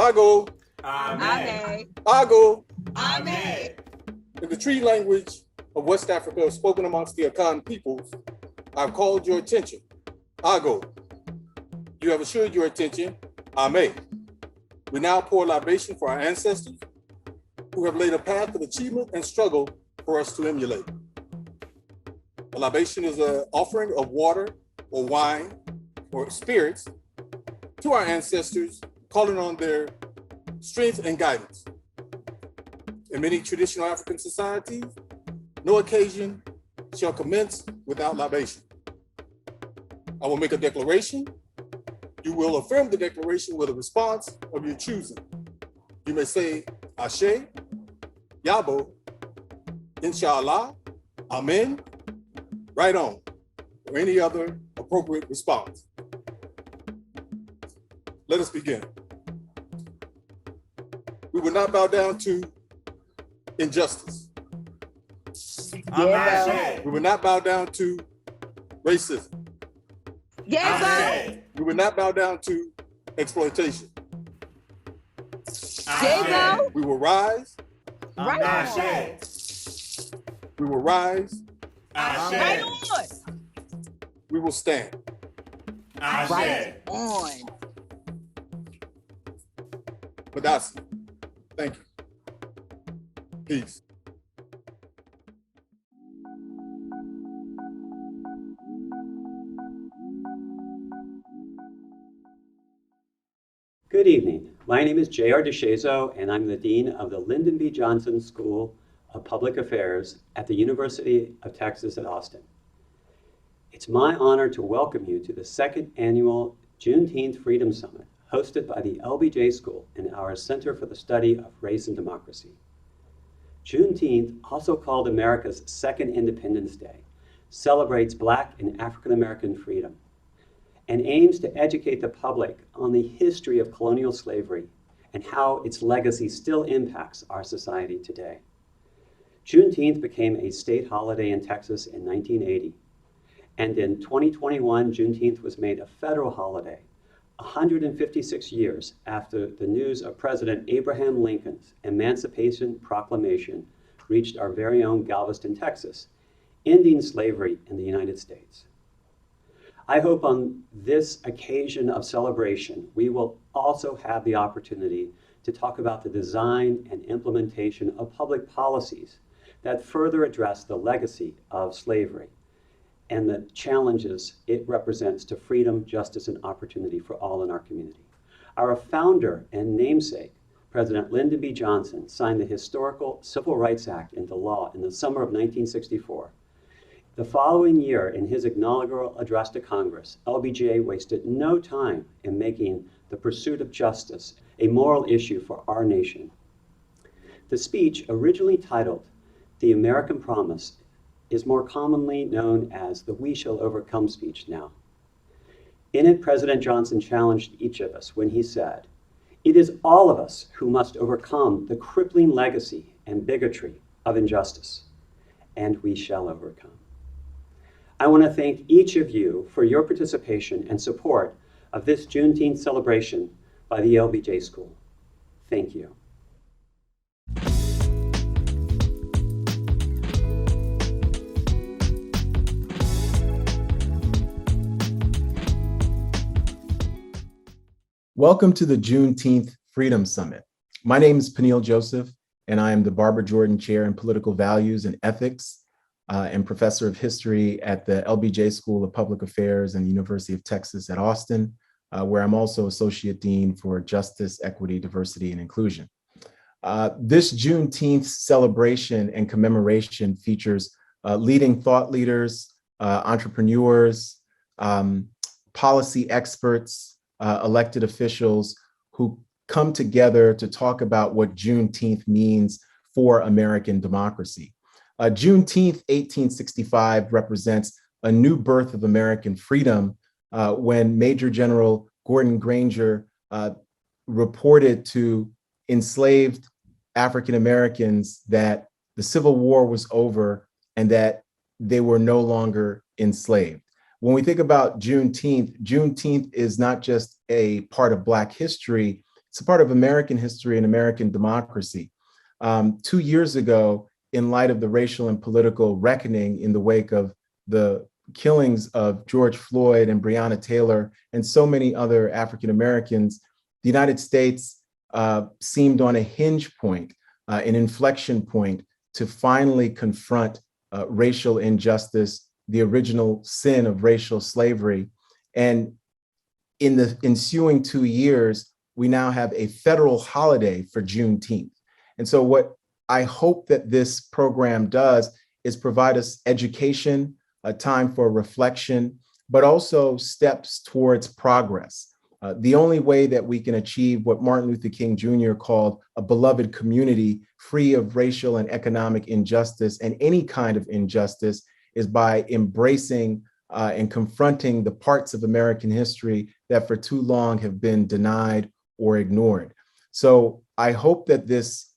Ago. Amen. Ago. Amen. In the Tree language of West Africa, spoken amongst the Akan peoples, I've called your attention. Ago. You have assured your attention. Amen. We now pour libation for our ancestors who have laid a path of achievement and struggle for us to emulate. A libation is an offering of water or wine or spirits to our ancestors, calling on their strength and guidance. In many traditional African societies, no occasion shall commence without libation. I will make a declaration. You will affirm the declaration with a response of your choosing. You may say, Ashe, Yabo, Inshallah, Amen, right on, or any other appropriate response. Let us begin. We will not bow down to injustice. Yeah. We will not bow down to racism. Yes, We will not bow down to exploitation. J-Bo. We will rise. Right on. We will rise. Right on. We will stand. Right on. Madasi. Thank you. Peace. Good evening. My name is J.R. DeShazo, and I'm the Dean of the Lyndon B. Johnson School of Public Affairs at the University of Texas at Austin. It's my honor to welcome you to the second annual Juneteenth Freedom Summit, hosted by the LBJ School and our Center for the Study of Race and Democracy. Juneteenth, also called America's Second Independence Day, celebrates Black and African American freedom and aims to educate the public on the history of colonial slavery and how its legacy still impacts our society today. Juneteenth became a state holiday in Texas in 1980, and in 2021, Juneteenth was made a federal holiday, 156 years after the news of President Abraham Lincoln's Emancipation Proclamation reached our very own Galveston, Texas, ending slavery in the United States. I hope on this occasion of celebration, we will also have the opportunity to talk about the design and implementation of public policies that further address the legacy of slavery and the challenges it represents to freedom, justice, and opportunity for all in our community. Our founder and namesake, President Lyndon B. Johnson, signed the historical Civil Rights Act into law in the summer of 1964. The following year, in his inaugural address to Congress, LBJ wasted no time in making the pursuit of justice a moral issue for our nation. The speech, originally titled The American Promise, is more commonly known as the We Shall Overcome speech now. In it, President Johnson challenged each of us when he said, "It is all of us who must overcome the crippling legacy and bigotry of injustice, and we shall overcome." I want to thank each of you for your participation and support of this Juneteenth celebration by the LBJ School. Thank you. Welcome to the Juneteenth Freedom Summit. My name is Peniel Joseph, and I am the Barbara Jordan Chair in Political Values and Ethics and Professor of History at the LBJ School of Public Affairs and the University of Texas at Austin, where I'm also Associate Dean for Justice, Equity, Diversity, and Inclusion. This Juneteenth celebration and commemoration features leading thought leaders, entrepreneurs, policy experts, elected officials who come together to talk about what Juneteenth means for American democracy. Juneteenth 1865 represents a new birth of American freedom when Major General Gordon Granger reported to enslaved African Americans that the Civil War was over and that they were no longer enslaved. When we think about Juneteenth, Juneteenth is not just a part of Black history, It's a part of American history and American democracy. 2 years ago, in light of the racial and political reckoning in the wake of the killings of George Floyd and Breonna Taylor and so many other African Americans, the United States seemed on a hinge point, an inflection point to finally confront racial injustice, the original sin of racial slavery. And in the ensuing 2 years, we now have a federal holiday for Juneteenth. And so what I hope that this program does is provide us education, a time for reflection, but also steps towards progress. The only way that we can achieve what Martin Luther King Jr. called a beloved community free of racial and economic injustice and any kind of injustice is by embracing and confronting the parts of American history that for too long have been denied or ignored. So I hope that this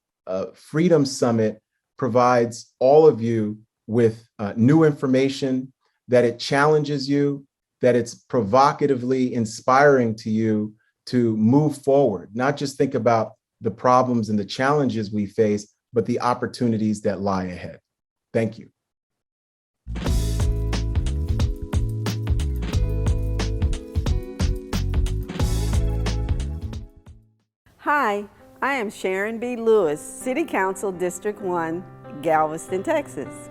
Freedom Summit provides all of you with new information, that it challenges you, that it's provocatively inspiring to you to move forward, not just think about the problems and the challenges we face, but the opportunities that lie ahead. Thank you. Hi, I am Sharon B. Lewis, City Council District 1, Galveston, Texas.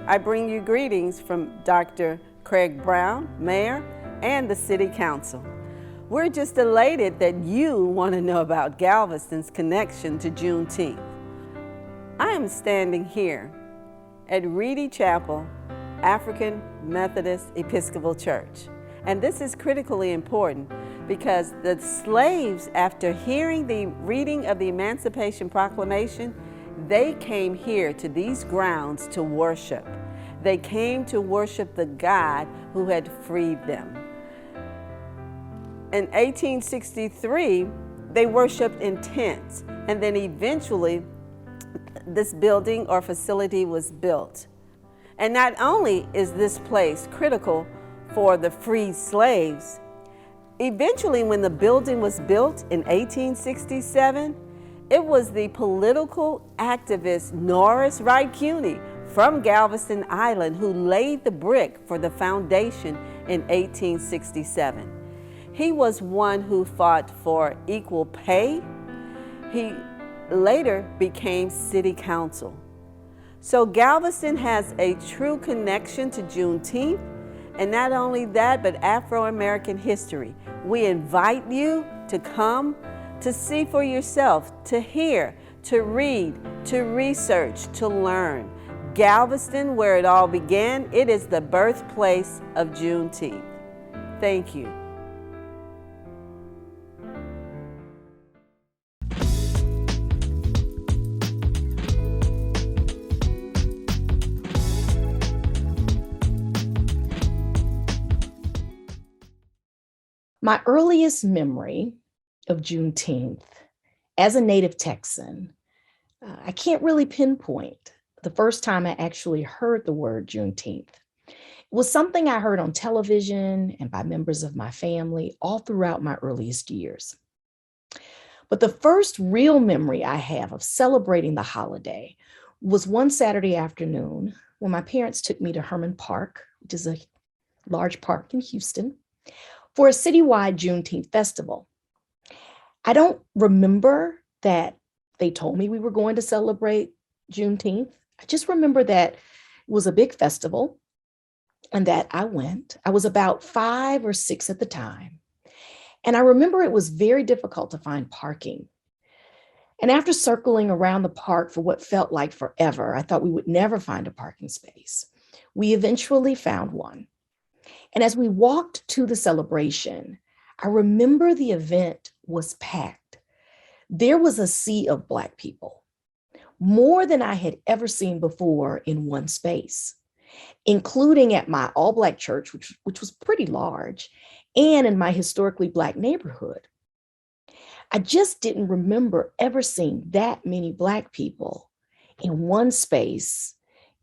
I bring you greetings from Dr. Craig Brown, Mayor, and the City Council. We're just elated that you want to know about Galveston's connection to Juneteenth. I am standing here at Reedy Chapel, African Methodist Episcopal Church. And this is critically important because the slaves, after hearing the reading of the Emancipation Proclamation, they came here to these grounds to worship. They came to worship the God who had freed them. In 1863, they worshiped in tents, and then eventually this building or facility was built. And not only is this place critical for the freed slaves, eventually when the building was built in 1867, it was the political activist Norris Wright Cuney from Galveston Island who laid the brick for the foundation in 1867. He was one who fought for equal pay. He later became city council. So Galveston has a true connection to Juneteenth, and not only that, but Afro-American history. We invite you to come to see for yourself, to hear, to read, to research, to learn. Galveston, where it all began, it is the birthplace of Juneteenth. Thank you. My earliest memory of Juneteenth as a native Texan, I can't really pinpoint the first time I actually heard the word Juneteenth. It was something I heard on television and by members of my family all throughout my earliest years. But the first real memory I have of celebrating the holiday was one Saturday afternoon when my parents took me to Herman Park, which is a large park in Houston, for a citywide Juneteenth festival. I don't remember that they told me we were going to celebrate Juneteenth. I just remember that it was a big festival and that I went. I was about 5 or 6 at the time. And I remember it was very difficult to find parking. And after circling around the park for what felt like forever, I thought we would never find a parking space. We eventually found one. And as we walked to the celebration, I remember the event was packed. There was a sea of Black people, more than I had ever seen before in one space, including at my all-Black church, which was pretty large, and in my historically Black neighborhood. I just didn't remember ever seeing that many Black people in one space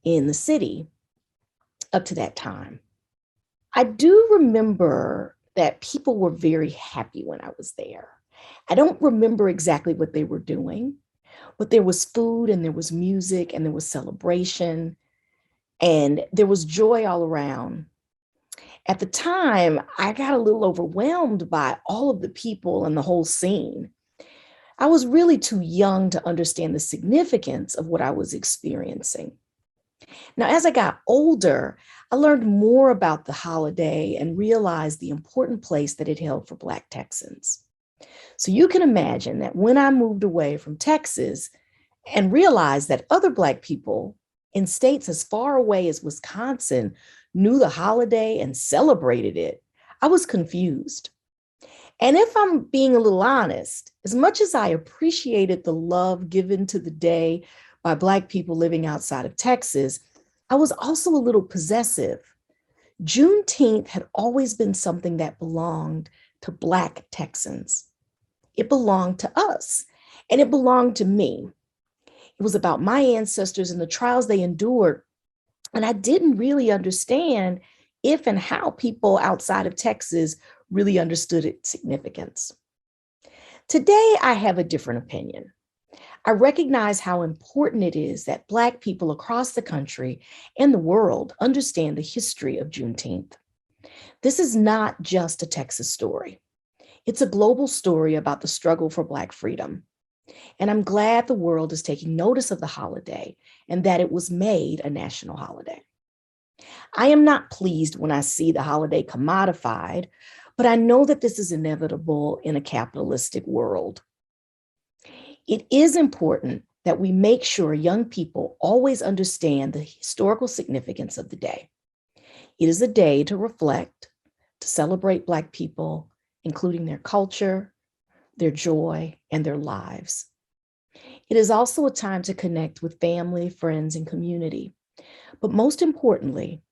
in the city up to that time. I do remember that people were very happy when I was there. I don't remember exactly what they were doing, but there was food and there was music and there was celebration and there was joy all around. At the time, I got a little overwhelmed by all of the people and the whole scene. I was really too young to understand the significance of what I was experiencing. Now, as I got older, I learned more about the holiday and realized the important place that it held for Black Texans. So you can imagine that when I moved away from Texas and realized that other Black people in states as far away as Wisconsin knew the holiday and celebrated it, I was confused. And if I'm being a little honest, as much as I appreciated the love given to the day by Black people living outside of Texas, I was also a little possessive. Juneteenth had always been something that belonged to Black Texans. It belonged to us, and it belonged to me. It was about my ancestors and the trials they endured. And I didn't really understand if and how people outside of Texas really understood its significance. Today, I have a different opinion. I recognize how important it is that Black people across the country and the world understand the history of Juneteenth. This is not just a Texas story. It's a global story about the struggle for Black freedom. And I'm glad the world is taking notice of the holiday and that it was made a national holiday. I am not pleased when I see the holiday commodified, but I know that this is inevitable in a capitalistic world. It is important that we make sure young people always understand the historical significance of the day. It is a day to reflect, to celebrate Black people, including their culture, their joy, and their lives. It is also a time to connect with family, friends, and community. But most importantly,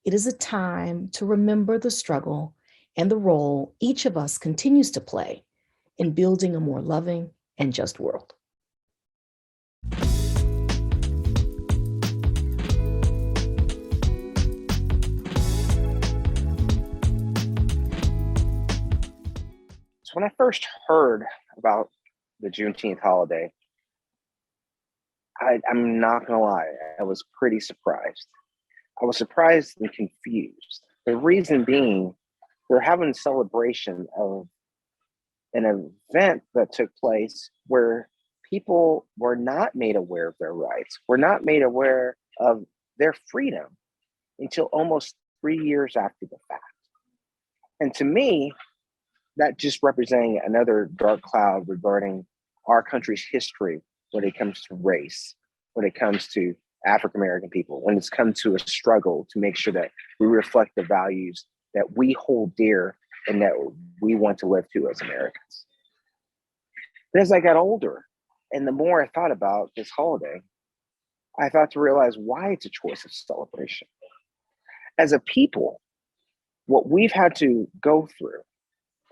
it is a time to remember the struggle and the role each of us continues to play in building a more loving and just world. So when I first heard about the Juneteenth holiday, I'm not gonna lie, I was pretty surprised. I was surprised and confused. The reason being, we're having a celebration of an event that took place where people were not made aware of their rights, were not made aware of their freedom until almost 3 years after the fact. And to me, that just representing another dark cloud regarding our country's history when it comes to race, when it comes to African American people, when it's come to a struggle to make sure that we reflect the values that we hold dear and that we want to live to as Americans. But as I got older, and the more I thought about this holiday, I thought to realize why it's a choice of celebration. As a people, what we've had to go through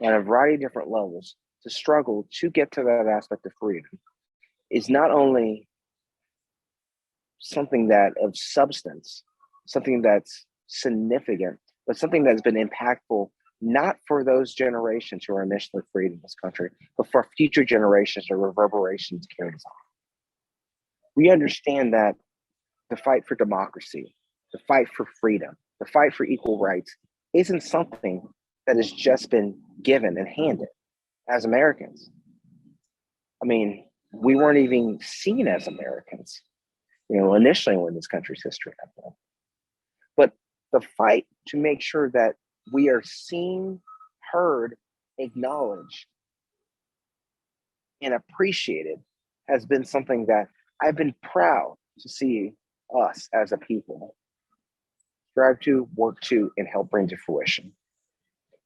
on a variety of different levels to struggle to get to that aspect of freedom is not only something that of substance, something that's significant, but something that's been impactful, not for those generations who are initially freed in this country, but for future generations, the reverberations carries on. We understand that the fight for democracy, the fight for freedom, the fight for equal rights isn't something that has just been given and handed as Americans. I mean, we weren't even seen as Americans, initially when this country's history happened. But the fight to make sure that we are seen, heard, acknowledged, and appreciated has been something that I've been proud to see us as a people strive to, work to, and help bring to fruition.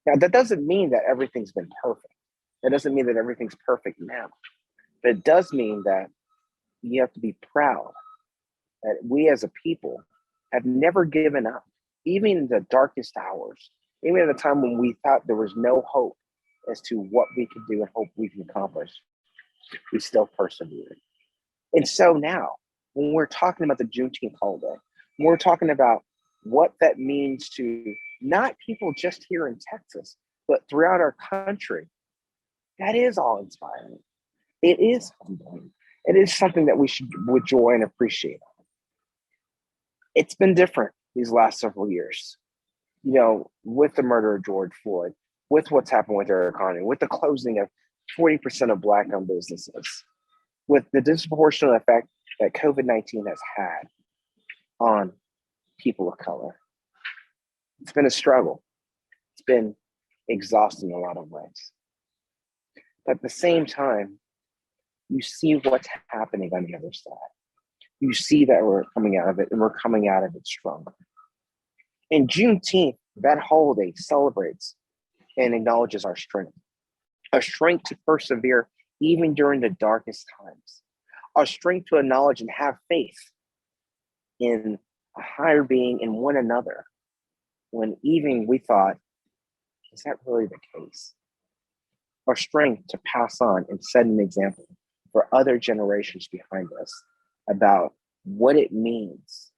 Now, that doesn't mean that everything's been perfect. That doesn't mean that everything's perfect now. But it does mean that you have to be proud that we as a people have never given up, even in the darkest hours, even at a time when we thought there was no hope as to what we can do and hope we can accomplish. We still persevered. And so now, when we're talking about the Juneteenth holiday, when we're talking about what that means to not people just here in Texas, but throughout our country, That is all inspiring. It is humbling. It is something that we should with joy and appreciate. It's been different these last several years, you know, with the murder of George Floyd, with what's happened with our economy, with the closing of 40% of Black-owned businesses, with the disproportionate effect that COVID-19 has had on people of color. It's been a struggle. It's been exhausting in a lot of ways. But at the same time, you see what's happening on the other side. You see that we're coming out of it, and we're coming out of it stronger. And Juneteenth, that holiday celebrates and acknowledges our strength to persevere even during the darkest times, our strength to acknowledge and have faith in a higher being, in one another, when even we thought, is that really the case? Our strength to pass on and set an example for other generations behind us about what it means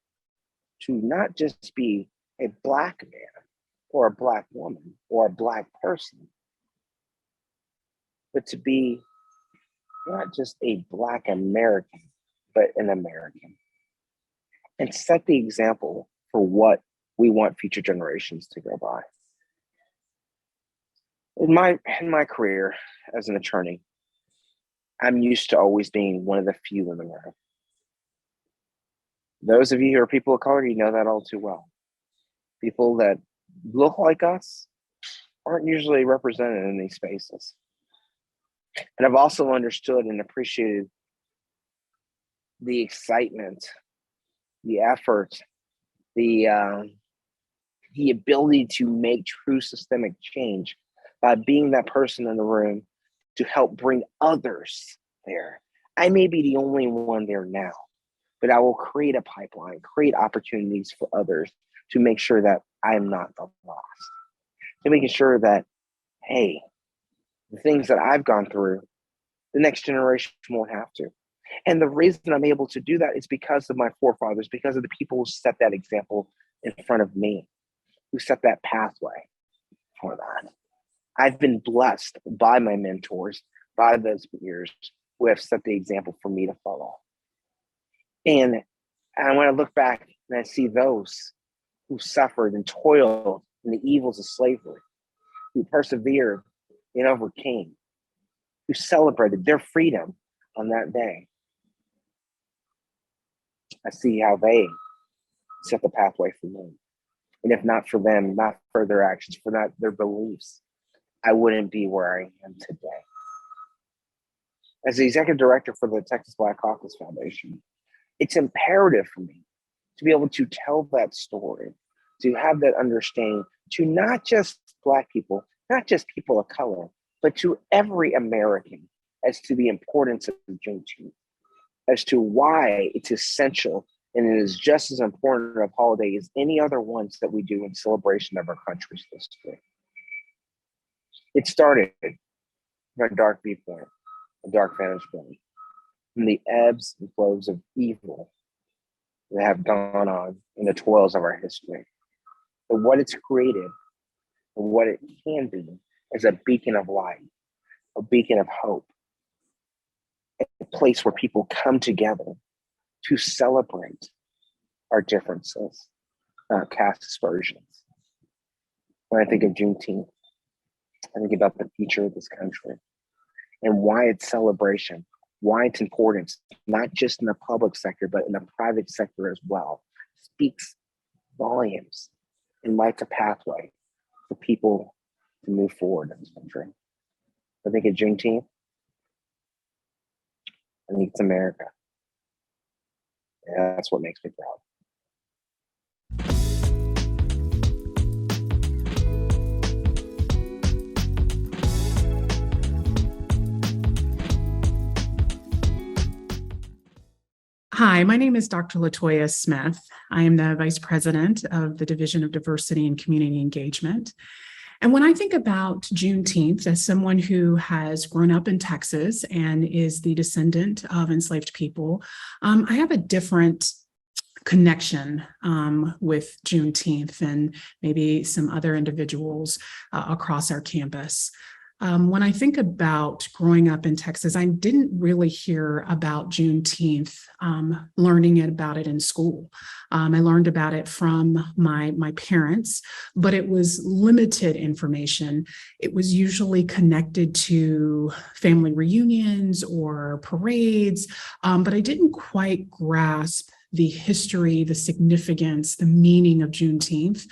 to not just be a Black man or a Black woman or a Black person, but to be not just a Black American, but an American, and set the example for what we want future generations to go by. In my career as an attorney, I'm used to always being one of the few in the room. Those of you who are people of color, you know that all too well. People that look like us aren't usually represented in these spaces. And I've also understood and appreciated the excitement, the effort, the ability to make true systemic change by being that person in the room to help bring others there. I may be the only one there now, but I will create a pipeline, create opportunities for others to make sure that I am not the lost. To making sure that, hey, the things that I've gone through, the next generation won't have to. And the reason I'm able to do that is because of my forefathers, because of the people who set that example in front of me, who set that pathway for that. I've been blessed by my mentors, by those peers who have set the example for me to follow. And when I look back and I see those who suffered and toiled in the evils of slavery, who persevered and overcame, who celebrated their freedom on that day, I see how they set the pathway for me. And if not for them, not for their actions, for not their beliefs, I wouldn't be where I am today. As the executive director for the Texas Black Caucus Foundation, it's imperative for me to be able to tell that story, to have that understanding to not just Black people, not just people of color, but to every American as to the importance of Juneteenth, as to why it's essential and it is just as important a holiday as any other ones that we do in celebration of our country's history. It started from a dark viewpoint, a dark vantage point, from the ebbs and flows of evil that have gone on in the toils of our history. But what it's created and what it can be is a beacon of light, a beacon of hope, a place where people come together to celebrate our differences, cast aspersions. When I think of Juneteenth, I think about the future of this country and why its celebration, why its importance, not just in the public sector, but in the private sector as well, speaks volumes and lights a pathway for people to move forward in this country. I think of Juneteenth, I think it's America. And that's what makes me proud. Hi, my name is Dr. Latoya Smith. I am the Vice President of the Division of Diversity and Community Engagement. And when I think about Juneteenth, as someone who has grown up in Texas and is the descendant of enslaved people, I have a different connection with Juneteenth and maybe some other individuals across our campus. When I think about growing up in Texas, I didn't really hear about Juneteenth, learning about it in school. I learned about it from my parents, but it was limited information. It was usually connected to family reunions or parades, but I didn't quite grasp the history, the significance, the meaning of Juneteenth,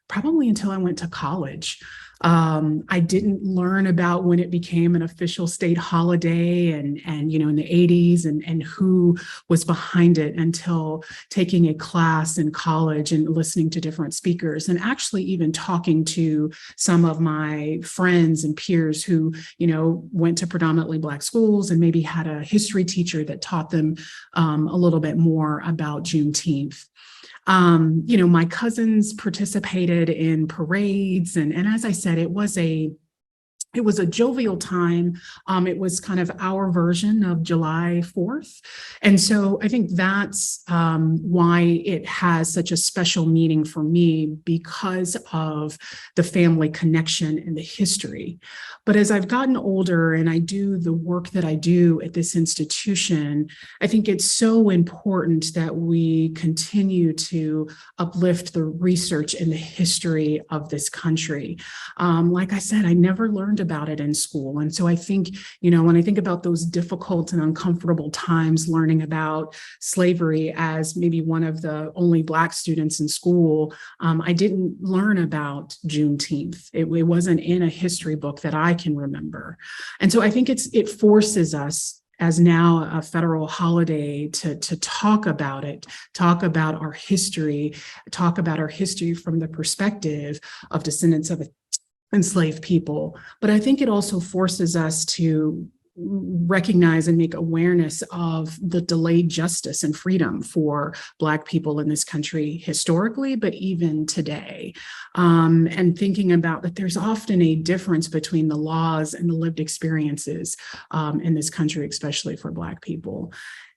probably until I went to college. I didn't learn about when it became an official state holiday and in the 80s and who was behind it until taking a class in college and listening to different speakers and actually even talking to some of my friends and peers who, went to predominantly Black schools and maybe had a history teacher that taught them a little bit more about Juneteenth. My cousins participated in parades. And as I said, it was a jovial time. It was kind of our version of July 4th. And so I think that's why it has such a special meaning for me, because of the family connection and the history. But as I've gotten older and I do the work that I do at this institution, I think it's so important that we continue to uplift the research and the history of this country. Like I said, I never learned about it in school. And so I think, when I think about those difficult and uncomfortable times learning about slavery as maybe one of the only Black students in school, I didn't learn about Juneteenth. It wasn't in a history book that I can remember. And so I think it forces us as now a federal holiday to talk about it, talk about our history, talk about our history from the perspective of descendants of enslaved people. But I think it also forces us to recognize and make awareness of the delayed justice and freedom for Black people in this country historically, but even today. And thinking about that there's often a difference between the laws and the lived experiences in this country, especially for Black people.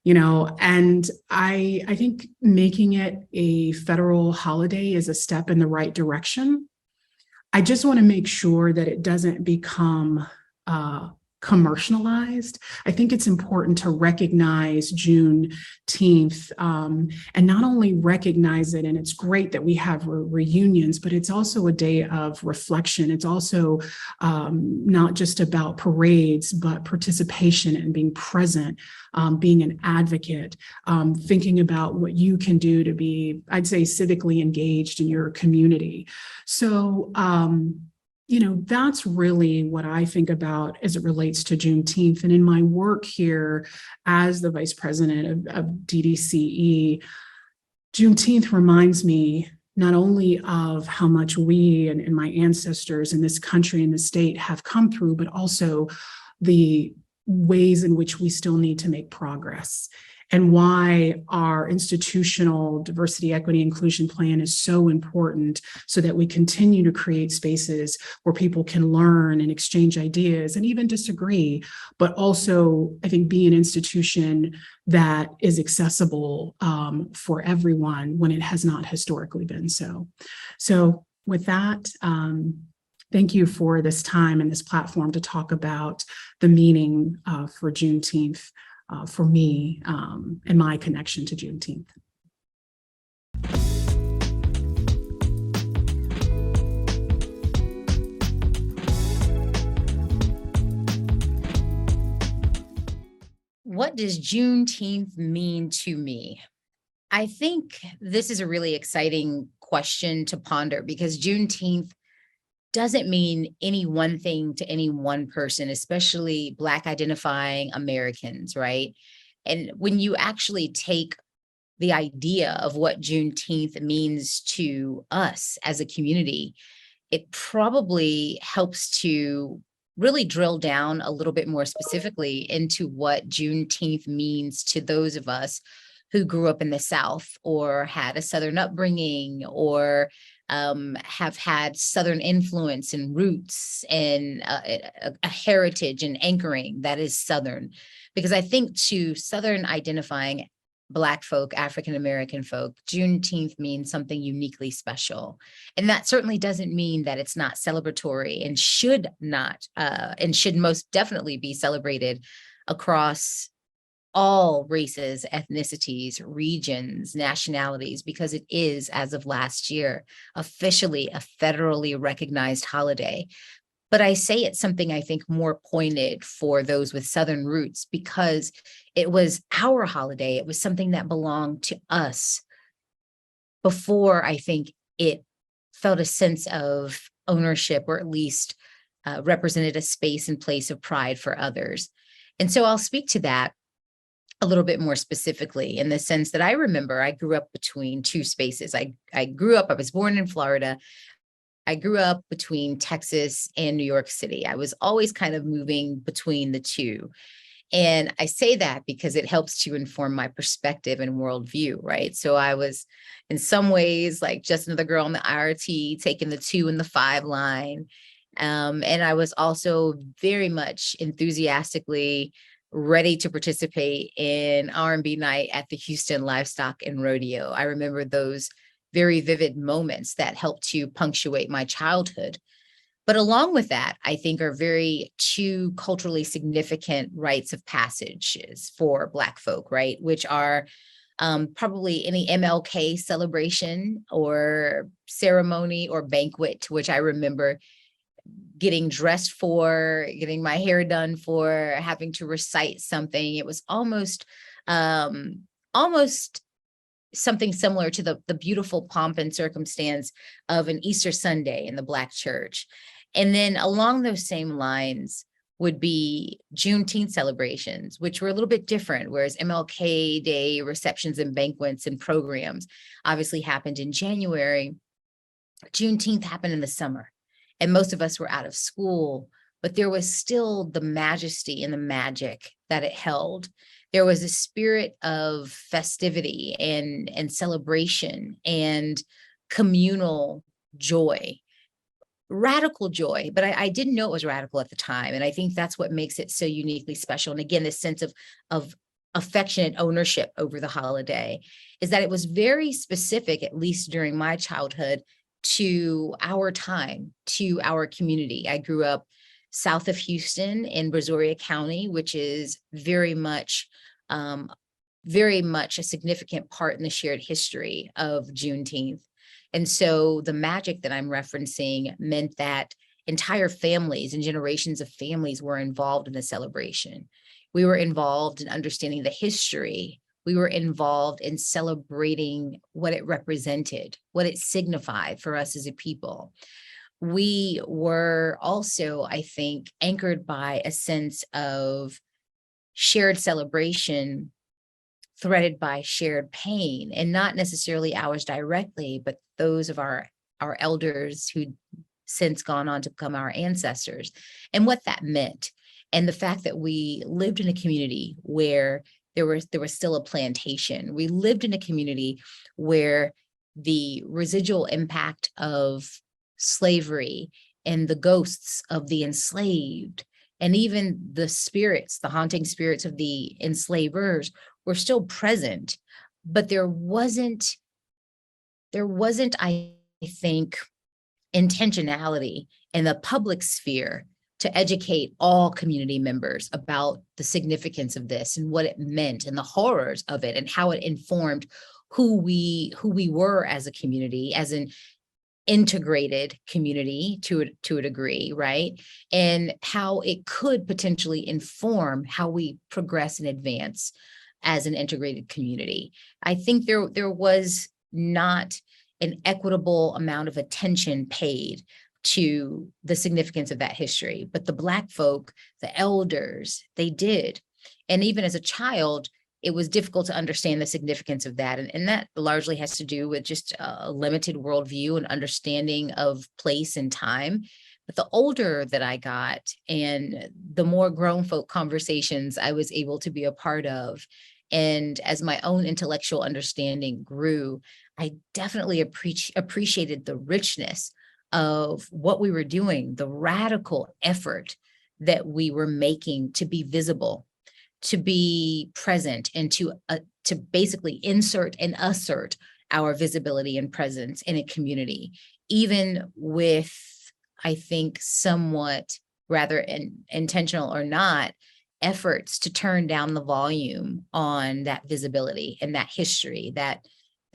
And I think making it a federal holiday is a step in the right direction. I just want to make sure that it doesn't become commercialized. I think it's important to recognize Juneteenth and not only recognize it, and it's great that we have reunions, but it's also a day of reflection. It's also not just about parades, but participation and being present, being an advocate, thinking about what you can do to be, I'd say, civically engaged in your community. So, that's really what I think about as it relates to Juneteenth. And in my work here as the vice president of DDCE, Juneteenth reminds me not only of how much we and my ancestors in this country and the state have come through, but also the ways in which we still need to make progress, and why our institutional diversity, equity, inclusion plan is so important, so that we continue to create spaces where people can learn and exchange ideas and even disagree, but also, I think, be an institution that is accessible for everyone when it has not historically been so. So with that, thank you for this time and this platform to talk about the meaning for Juneteenth for me and my connection to Juneteenth. What does Juneteenth mean to me? I think this is a really exciting question to ponder, because Juneteenth doesn't mean any one thing to any one person, especially Black identifying Americans, right? And when you actually take the idea of what Juneteenth means to us as a community, it probably helps to really drill down a little bit more specifically into what Juneteenth means to those of us who grew up in the South or had a Southern upbringing or have had Southern influence and roots and a heritage and anchoring that is Southern. Because I think to Southern identifying Black folk, African-American folk, Juneteenth means something uniquely special. And that certainly doesn't mean that it's not celebratory and should not, and should most definitely be celebrated across all races, ethnicities, regions, nationalities, because it is, as of last year, officially a federally recognized holiday. But I say it's something I think more pointed for those with Southern roots because it was our holiday. It was something that belonged to us before I think it felt a sense of ownership, or at least represented a space and place of pride for others. And so I'll speak to that a little bit more specifically in the sense that I remember I grew up between two spaces. I was born in Florida. I grew up between Texas and New York City. I was always kind of moving between the two. And I say that because it helps to inform my perspective and worldview, right? So I was in some ways like just another girl on the IRT, taking the 2 and the 5 line. And I was also very much enthusiastically ready to participate in R&B night at the Houston Livestock and Rodeo. I remember those very vivid moments that helped to punctuate my childhood. But along with that, I think are two culturally significant rites of passages for Black folk, right? Which are probably any MLK celebration or ceremony or banquet, which I remember getting dressed for, getting my hair done for, having to recite something. It was almost something similar to the beautiful pomp and circumstance of an Easter Sunday in the Black church. And then along those same lines would be Juneteenth celebrations, which were a little bit different, whereas MLK Day receptions and banquets and programs obviously happened in January. Juneteenth happened in the summer, and most of us were out of school, but there was still the majesty and the magic that it held. There was a spirit of festivity and celebration and communal joy, radical joy, but I didn't know it was radical at the time. And I think that's what makes it so uniquely special. And again, this sense of affectionate ownership over the holiday is that it was very specific, at least during my childhood, to our time, to our community. I grew up south of Houston in Brazoria County, which is very much a significant part in the shared history of Juneteenth. And so the magic that I'm referencing meant that entire families and generations of families were involved in the celebration. We were involved in understanding the history. We were involved in celebrating what it represented, what it signified for us as a people. We were also, I think, anchored by a sense of shared celebration threaded by shared pain, and not necessarily ours directly, but those of our elders who'd since gone on to become our ancestors, and what that meant. And the fact that we lived in a community where there was still a plantation. We lived in a community where the residual impact of slavery and the ghosts of the enslaved, and even the spirits, the haunting spirits of the enslavers, were still present, but there wasn't, I think, intentionality in the public sphere to educate all community members about the significance of this and what it meant and the horrors of it and how it informed who we were as a community, as an integrated community to a degree, right? And how it could potentially inform how we progress and advance as an integrated community. I think there was not an equitable amount of attention paid to the significance of that history, but the Black folk, the elders, they did. And even as a child, it was difficult to understand the significance of that. And that largely has to do with just a limited worldview and understanding of place and time. But the older that I got and the more grown folk conversations I was able to be a part of, and as my own intellectual understanding grew, I definitely appreciated the richness of what we were doing, the radical effort that we were making to be visible, to be present, and to to basically insert and assert our visibility and presence in a community, even with, I think, somewhat rather intentional or not, efforts to turn down the volume on that visibility and that history, that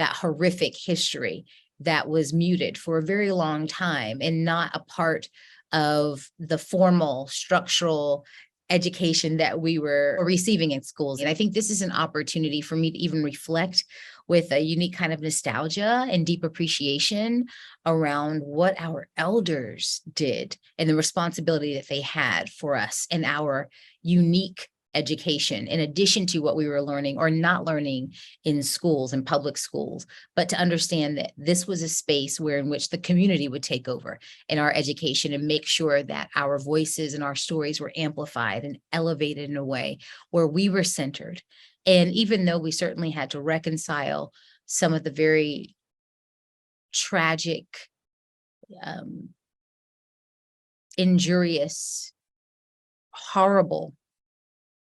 horrific history that was muted for a very long time and not a part of the formal structural education that we were receiving in schools. And I think this is an opportunity for me to even reflect with a unique kind of nostalgia and deep appreciation around what our elders did and the responsibility that they had for us and our unique education, in addition to what we were learning or not learning in schools and public schools, but to understand that this was a space where in which the community would take over in our education and make sure that our voices and our stories were amplified and elevated in a way where we were centered. And even though we certainly had to reconcile some of the very tragic, injurious, horrible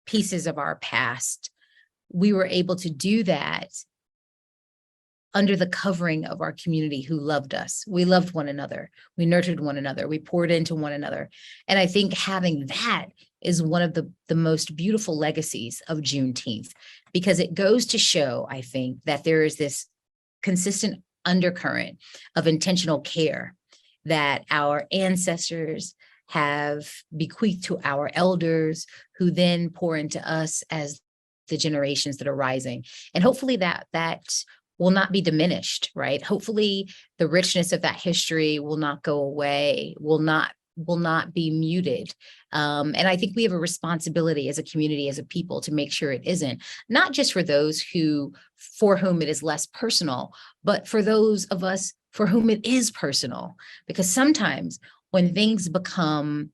pieces of our past, we were able to do that under the covering of our community who loved us. We loved one another. We nurtured one another. We poured into one another. And I think having that is one of the most beautiful legacies of Juneteenth, because it goes to show, I think, that there is this consistent undercurrent of intentional care that our ancestors have bequeathed to our elders, who then pour into us as the generations that are rising. And hopefully that will not be diminished, right? Hopefully the richness of that history will not go away, will not be muted. And I think we have a responsibility as a community, as a people, to make sure it isn't, not just for those for whom it is less personal, but for those of us for whom it is personal. Because sometimes when things become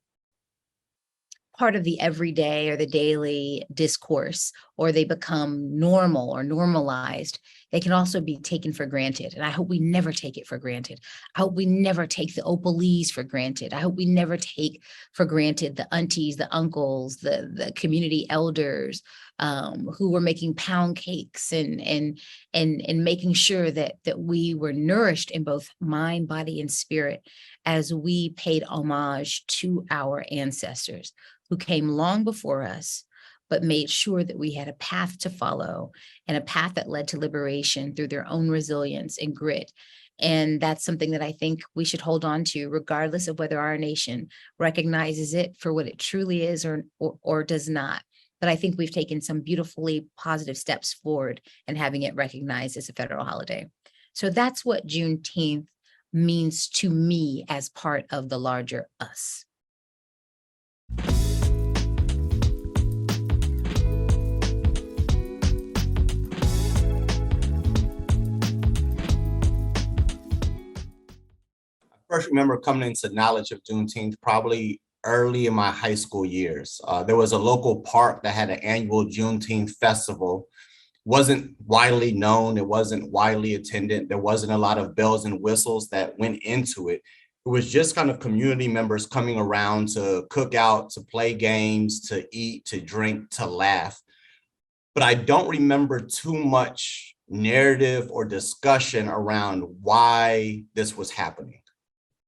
part of the everyday or the daily discourse, or they become normal or normalized, they can also be taken for granted. And I hope we never take it for granted. I hope we never take the Opalese for granted. I hope we never take for granted the aunties, the uncles, the community elders who were making pound cakes and making sure that we were nourished in both mind, body, and spirit as we paid homage to our ancestors who came long before us, but made sure that we had a path to follow and a path that led to liberation through their own resilience and grit. And that's something that I think we should hold on to, regardless of whether our nation recognizes it for what it truly is or does not. But I think we've taken some beautifully positive steps forward in having it recognized as a federal holiday. So that's what Juneteenth means to me as part of the larger us. First remember coming into knowledge of Juneteenth probably early in my high school years. There was a local park that had an annual Juneteenth festival. Wasn't widely known, it wasn't widely attended, there wasn't a lot of bells and whistles that went into it. It was just kind of community members coming around to cook out, to play games, to eat, to drink, to laugh. But I don't remember too much narrative or discussion around why this was happening.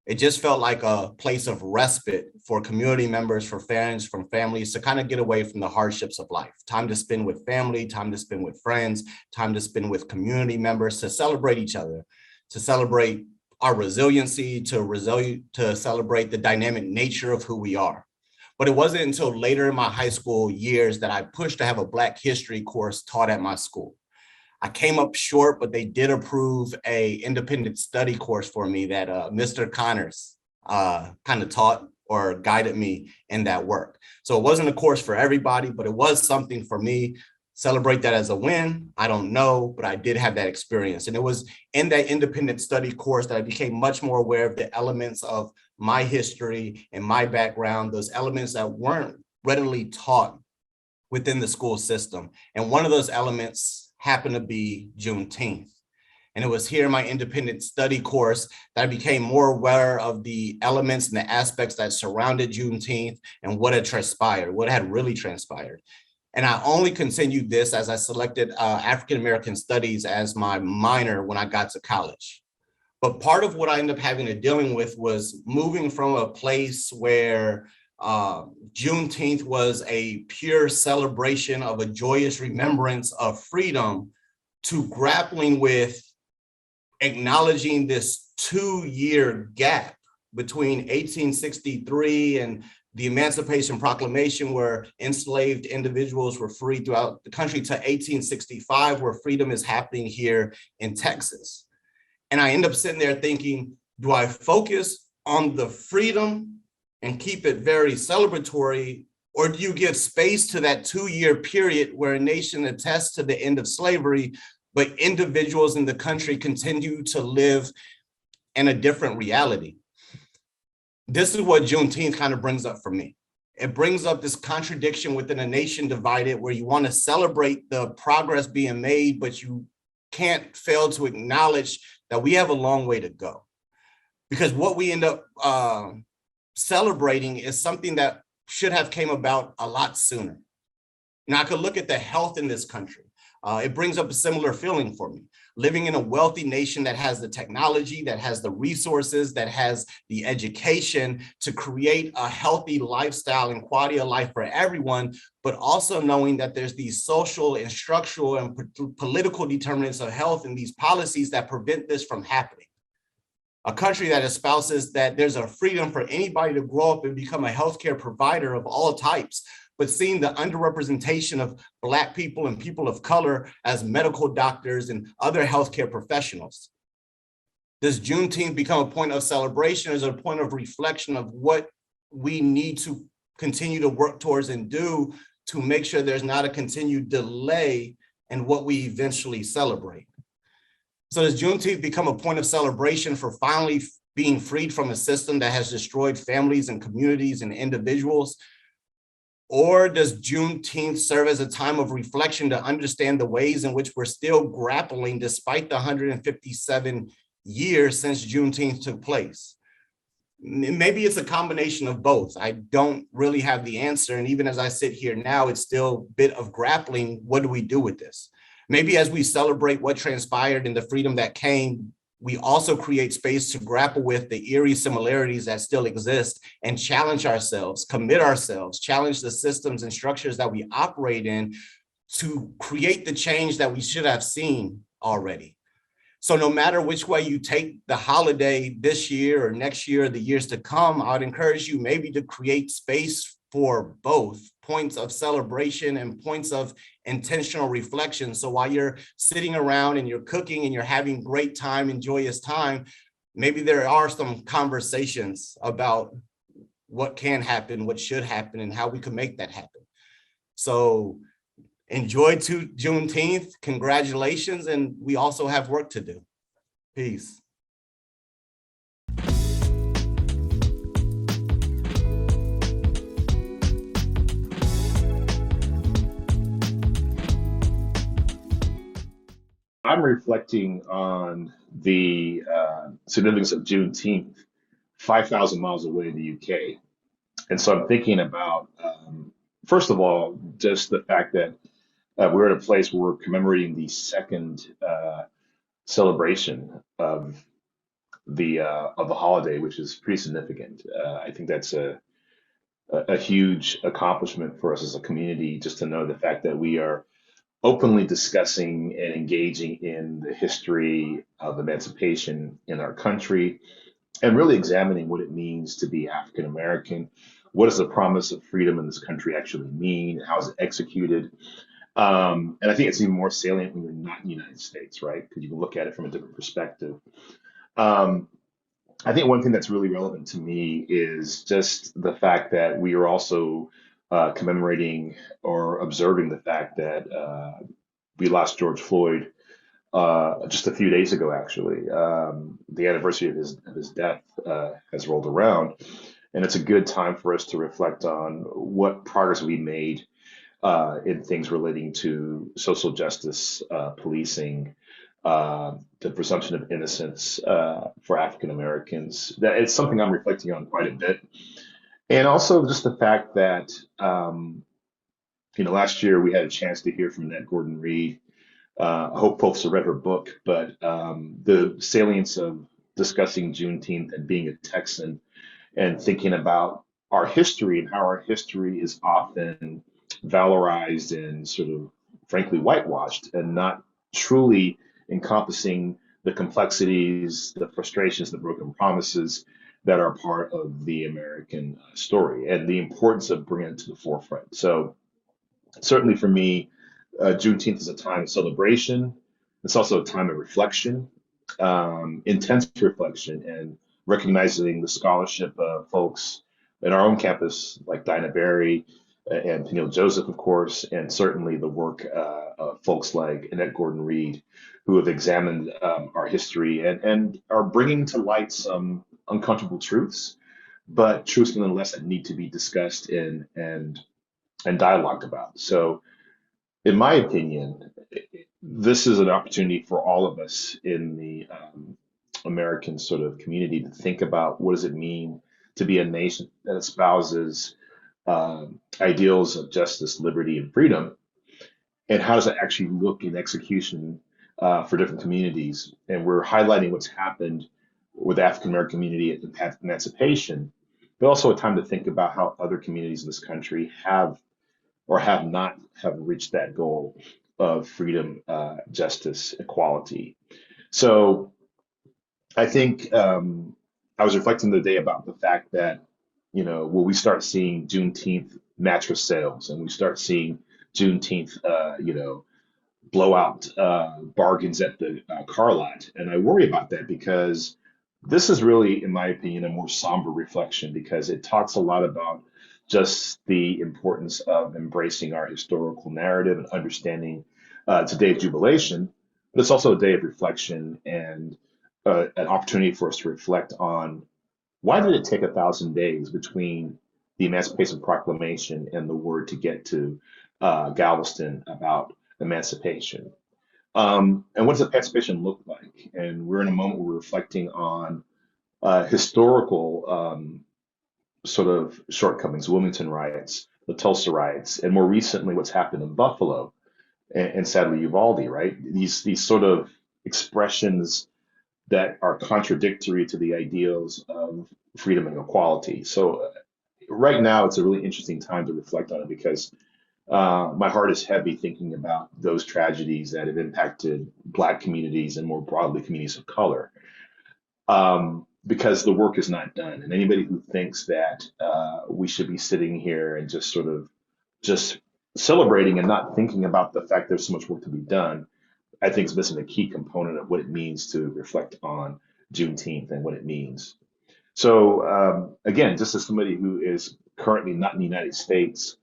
It just felt like a place of respite for community members, for fans, from families to kind of get away from the hardships of life. Time to spend with family, time to spend with friends, time to spend with community members, to celebrate each other, to celebrate our resiliency, to celebrate the dynamic nature of who we are. But it wasn't until later in my high school years that I pushed to have a Black history course taught at my school. I came up short, but they did approve a independent study course for me that Mr. Connors kind of taught or guided me in that work. So it wasn't a course for everybody, but it was something for me. Celebrate that as a win, I don't know, but I did have that experience. And it was in that independent study course that I became much more aware of the elements of my history and my background, those elements that weren't readily taught within the school system. And one of those elements happened to be Juneteenth. And it was here in my independent study course that I became more aware of the elements and the aspects that surrounded Juneteenth and what had transpired, what had really transpired. And I only continued this as I selected African American Studies as my minor when I got to college. But part of what I ended up having to dealing with was moving from a place where Juneteenth was a pure celebration of a joyous remembrance of freedom to grappling with acknowledging this 2-year gap between 1863 and the Emancipation Proclamation, where enslaved individuals were free throughout the country, to 1865, where freedom is happening here in Texas. And I end up sitting there thinking, do I focus on the freedom and keep it very celebratory, or do you give space to that 2-year period where a nation attests to the end of slavery, but individuals in the country continue to live in a different reality? This is what Juneteenth kind of brings up for me. It brings up this contradiction within a nation divided, where you want to celebrate the progress being made, but you can't fail to acknowledge that we have a long way to go. Because what we end up celebrating is something that should have came about a lot sooner. Now, I could look at the health in this country. It brings up a similar feeling for me. Living in a wealthy nation that has the technology, that has the resources, that has the education to create a healthy lifestyle and quality of life for everyone, but also knowing that there's these social and structural and political determinants of health and these policies that prevent this from happening. A country that espouses that there's a freedom for anybody to grow up and become a healthcare provider of all types, but seeing the underrepresentation of Black people and people of color as medical doctors and other healthcare professionals. Does Juneteenth become a point of celebration, or is it a point of reflection of what we need to continue to work towards and do to make sure there's not a continued delay in what we eventually celebrate? So does Juneteenth become a point of celebration for finally being freed from a system that has destroyed families and communities and individuals? Or does Juneteenth serve as a time of reflection to understand the ways in which we're still grappling despite the 157 years since Juneteenth took place? Maybe it's a combination of both. I don't really have the answer. And even as I sit here now, it's still a bit of grappling. What do we do with this? Maybe as we celebrate what transpired and the freedom that came, we also create space to grapple with the eerie similarities that still exist and challenge ourselves, commit ourselves, challenge the systems and structures that we operate in to create the change that we should have seen already. So no matter which way you take the holiday this year or next year or the years to come, I would encourage you maybe to create space for both points of celebration and points of intentional reflection. So while you're sitting around and you're cooking and you're having great time and joyous time, maybe there are some conversations about what can happen, what should happen, and how we can make that happen. So enjoy Juneteenth, congratulations, and we also have work to do. Peace. I'm reflecting on the significance of Juneteenth 5,000 miles away in the UK. And so I'm thinking about, first of all, just the fact that we're at a place where we're commemorating the second celebration of the holiday, which is pretty significant. I think that's a huge accomplishment for us as a community, just to know the fact that we are openly discussing and engaging in the history of emancipation in our country, and really examining what it means to be African American. What does the promise of freedom in this country actually mean? How is it executed? And I think it's even more salient when you're not in the United States, right? Because you can look at it from a different perspective. I think one thing that's really relevant to me is just the fact that we are also commemorating or observing the fact that we lost George Floyd just a few days ago, actually. The anniversary of his death has rolled around, and it's a good time for us to reflect on what progress we made in things relating to social justice, policing, the presumption of innocence for African Americans. That it's something I'm reflecting on quite a bit. And also just the fact that Last year we had a chance to hear from Annette Gordon-Reed. I hope folks have read her book, but the salience of discussing Juneteenth and being a Texan and thinking about our history and how our history is often valorized and sort of frankly whitewashed and not truly encompassing the complexities, the frustrations, the broken promises that are part of the American story and the importance of bringing it to the forefront. So certainly for me, Juneteenth is a time of celebration. It's also a time of reflection, intense reflection, and recognizing the scholarship of folks in our own campus, like Dinah Berry and Peniel Joseph, of course, and certainly the work of folks like Annette Gordon-Reed, who have examined our history and are bringing to light some uncomfortable truths, but truths nonetheless that need to be discussed and dialogued about. So in my opinion, this is an opportunity for all of us in the American sort of community to think about what does it mean to be a nation that espouses ideals of justice, liberty, and freedom, and how does that actually look in execution for different communities. And we're highlighting what's happened with the African American community at emancipation, but also a time to think about how other communities in this country have or have not have reached that goal of freedom, justice, equality. So I think I was reflecting today about the fact that, when we start seeing Juneteenth mattress sales and we start seeing Juneteenth, blowout bargains at the car lot. And I worry about that because this is really, in my opinion, a more somber reflection because it talks a lot about just the importance of embracing our historical narrative and understanding today's jubilation, but it's also a day of reflection and an opportunity for us to reflect on why did it take 1,000 days between the Emancipation Proclamation and the word to get to Galveston about emancipation. And what does emancipation look like? And we're in a moment where we're reflecting on historical sort of shortcomings, Wilmington riots, the Tulsa riots, and more recently what's happened in Buffalo and sadly Uvalde, right? These sort of expressions that are contradictory to the ideals of freedom and equality. So right now it's a really interesting time to reflect on it because my heart is heavy thinking about those tragedies that have impacted Black communities and more broadly communities of color. Because the work is not done. And anybody who thinks that we should be sitting here and just sort of just celebrating and not thinking about the fact there's so much work to be done, I think is missing a key component of what it means to reflect on Juneteenth and what it means. So again, just as somebody who is currently not in the United States,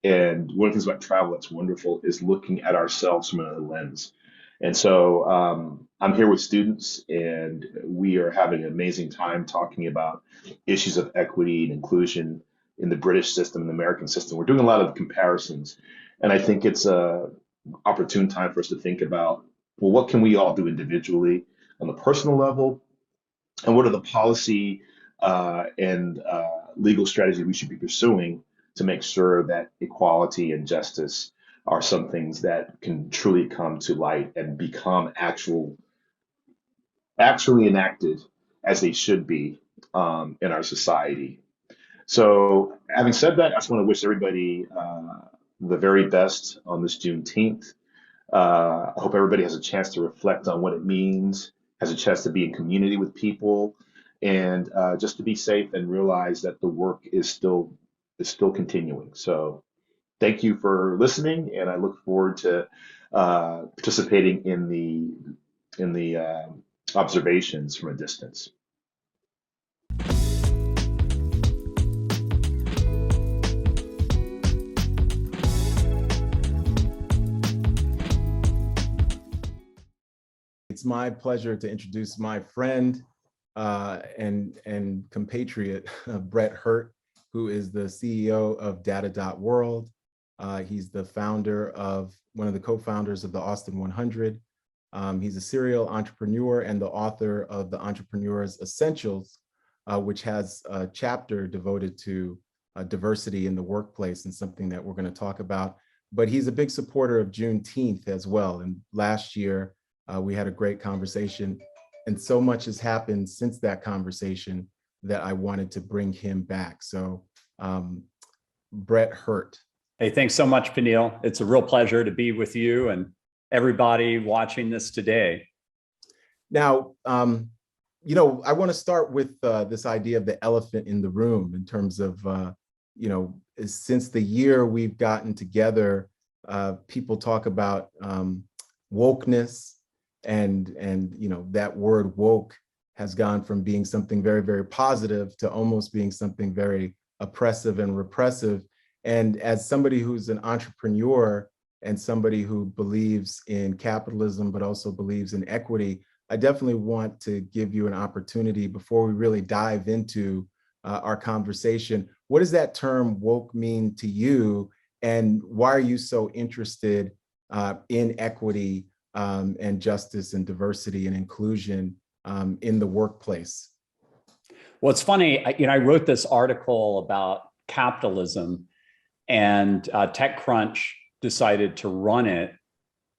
and one of the things about travel that's wonderful is looking at ourselves from another lens. And so I'm here with students, and we are having an amazing time talking about issues of equity and inclusion in the British system and the American system. We're doing a lot of comparisons, and I think it's a opportune time for us to think about, well, what can we all do individually on the personal level, and what are the policy and legal strategies we should be pursuing to make sure that equality and justice are some things that can truly come to light and become actually enacted as they should be in our society. So having said that, I just want to wish everybody the very best on this Juneteenth. I hope everybody has a chance to reflect on what it means, has a chance to be in community with people, and just to be safe and realize that the work is still continuing. So thank you for listening, and I look forward to participating in the observations from a distance. It's my pleasure to introduce my friend and compatriot, Brett Hurt, who is the CEO of Data.World. He's the one of the co-founders of the Austin 100. He's a serial entrepreneur and the author of The Entrepreneur's Essentials, which has a chapter devoted to diversity in the workplace, and something that we're going to talk about. but he's a big supporter of Juneteenth as well. And last year, we had a great conversation, and so much has happened since that conversation that I wanted to bring him back. So Brett Hurt. Hey, thanks so much, Peniel. It's a real pleasure to be with you and everybody watching this today. Now, you know, I want to start with this idea of the elephant in the room in terms of, you know, since the year we've gotten together, people talk about wokeness, and you know, that word woke has gone from being something very, very positive to almost being something very oppressive and repressive. And as somebody who's an entrepreneur and somebody who believes in capitalism, but also believes in equity, I definitely want to give you an opportunity before we really dive into our conversation. What does that term woke mean to you? And why are you so interested in equity and justice and diversity and inclusion in the workplace? Well, it's funny, I wrote this article about capitalism, and TechCrunch decided to run it.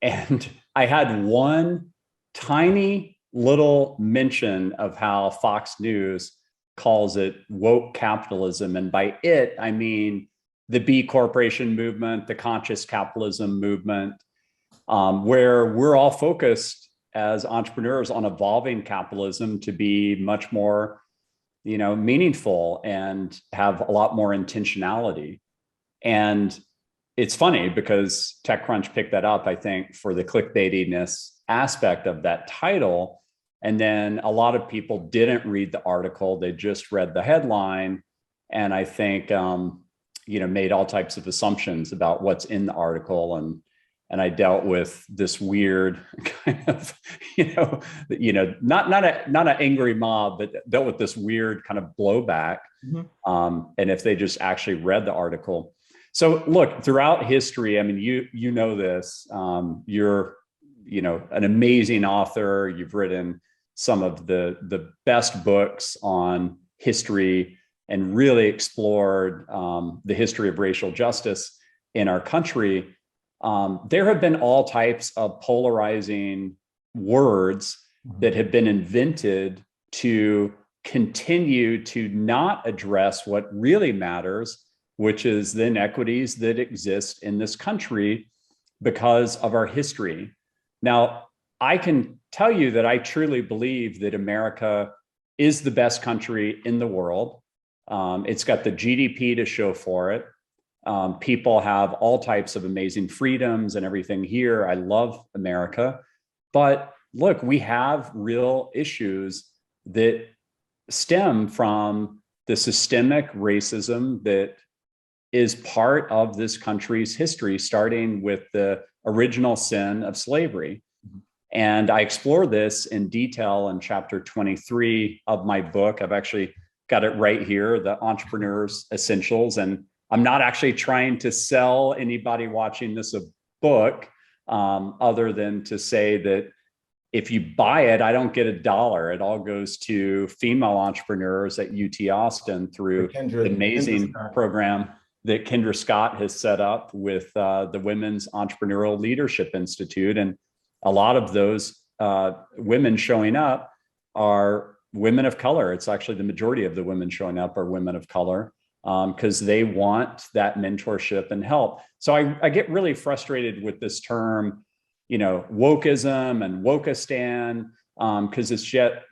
And I had one tiny little mention of how Fox News calls it woke capitalism. And by it, I mean the B Corporation movement, the conscious capitalism movement, where we're all focused as entrepreneurs on evolving capitalism to be much more, you know, meaningful and have a lot more intentionality. And it's funny because TechCrunch picked that up, I think, for the clickbaitiness aspect of that title. And then a lot of people didn't read the article. They just read the headline. And I think, you know, made all types of assumptions about what's in the article. And I dealt with this weird kind of, not an angry mob, but dealt with this weird kind of blowback. Mm-hmm. And if they just actually read the article. So look, throughout history, I mean, you know this, you're, you know, an amazing author. You've written some of the best books on history and really explored the history of racial justice in our country. There have been all types of polarizing words that have been invented to continue to not address what really matters, which is the inequities that exist in this country because of our history. Now, I can tell you that I truly believe that America is the best country in the world. It's got the GDP to show for it. People have all types of amazing freedoms and everything here. I love America. But look, we have real issues that stem from the systemic racism that is part of this country's history, starting with the original sin of slavery. And I explore this in detail in chapter 23 of my book. I've actually got it right here, The Entrepreneur's Essentials. And I'm not actually trying to sell anybody watching this a book, other than to say that if you buy it, I don't get $1. It all goes to female entrepreneurs at UT Austin through the amazing program that Kendra Scott has set up with the Women's Entrepreneurial Leadership Institute. And a lot of those women showing up are women of color. It's actually the majority of the women showing up are women of color because they want that mentorship and help. So I get really frustrated with this term, you know, wokeism and wokistan, because it's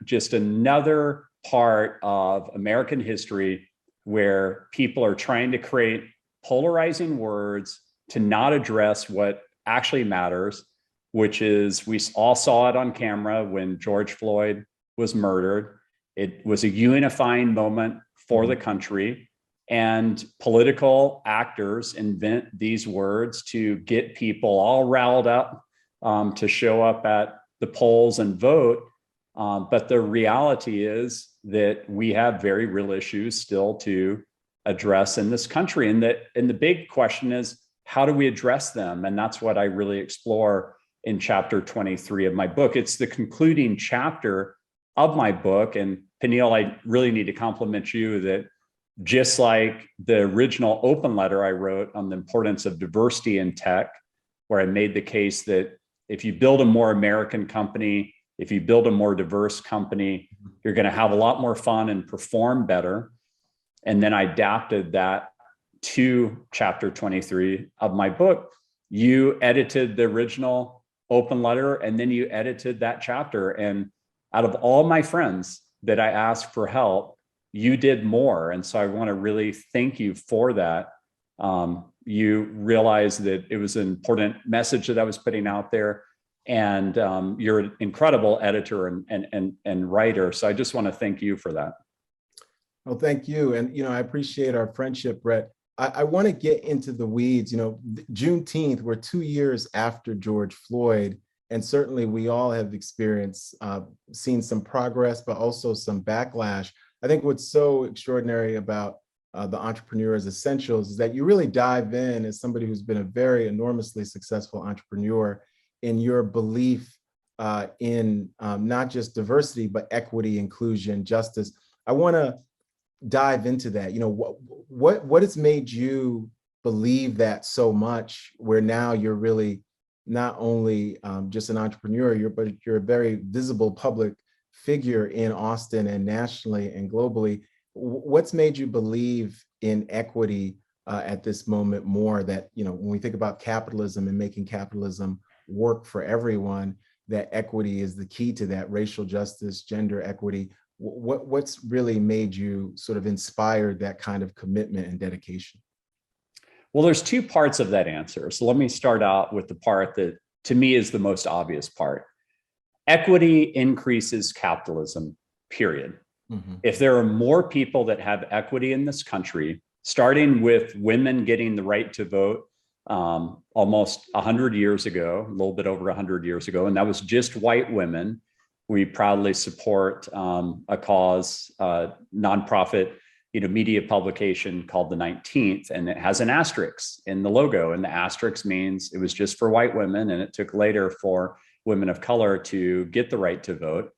just another part of American history where people are trying to create polarizing words to not address what actually matters, which is we all saw it on camera when George Floyd was murdered. It was a unifying moment for the country, and political actors invent these words to get people all riled up to show up at the polls and vote. But the reality is that we have very real issues still to address in this country. And the big question is, how do we address them? And that's what I really explore in chapter 23 of my book. It's the concluding chapter of my book. And Peniel, I really need to compliment you that just like the original open letter I wrote on the importance of diversity in tech, where I made the case that if you build a more American company, if you build a more diverse company, you're going to have a lot more fun and perform better. And then I adapted that to chapter 23 of my book. You edited the original open letter, and then you edited that chapter. And out of all my friends that I asked for help, you did more. And so I want to really thank you for that. You realized that it was an important message that I was putting out there. And you're an incredible editor and writer. So I just want to thank you for that. Well, thank you. And, I appreciate our friendship, Brett. I want to get into the weeds. Juneteenth, we're 2 years after George Floyd, and certainly we all have experienced, seen some progress, but also some backlash. I think what's so extraordinary about the Entrepreneur as Essentials is that you really dive in as somebody who's been a very enormously successful entrepreneur in your belief in not just diversity, but equity, inclusion, justice. I want to dive into that. What has made you believe that so much, where now you're really not only just an entrepreneur, but you're a very visible public figure in Austin and nationally and globally. What's made you believe in equity at this moment more, that, when we think about capitalism and making capitalism work for everyone, that equity is the key to that, racial justice, gender equity? What's really made you sort of inspired that kind of commitment and dedication? Well, there's two parts of that answer. So let me start out with the part that to me is the most obvious part. Equity increases capitalism, period. Mm-hmm. If there are more people that have equity in this country, starting with women getting the right to vote almost 100 years ago, a little bit over 100 years ago, and that was just white women. We proudly support a cause, nonprofit, media publication called The 19th, and it has an asterisk in the logo. And the asterisk means it was just for white women, and it took later for women of color to get the right to vote.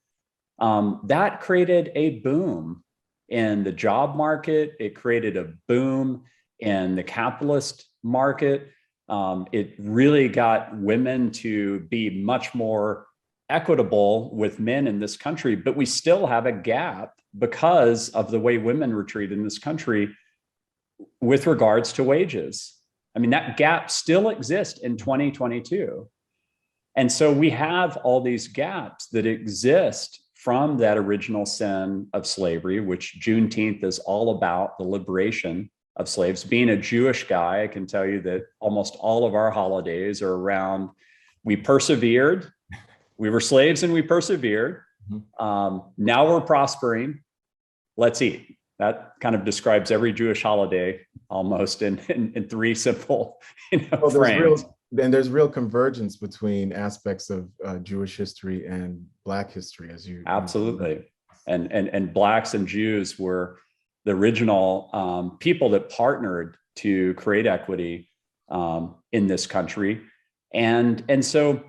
That created a boom in the job market. It created a boom in the capitalist market. It really got women to be much more equitable with men in this country, but we still have a gap because of the way women were treated in this country with regards to wages. I mean, that gap still exists in 2022. And so we have all these gaps that exist from that original sin of slavery, which Juneteenth is all about, the liberation of slaves. Being a Jewish guy, I can tell you that almost all of our holidays are around, we persevered. We were slaves and we persevered. Now we're prospering. Let's eat. That kind of describes every Jewish holiday almost in three simple frames. There's real convergence between aspects of Jewish history and Black history, as you absolutely. And Blacks and Jews were the original people that partnered to create equity in this country. And so,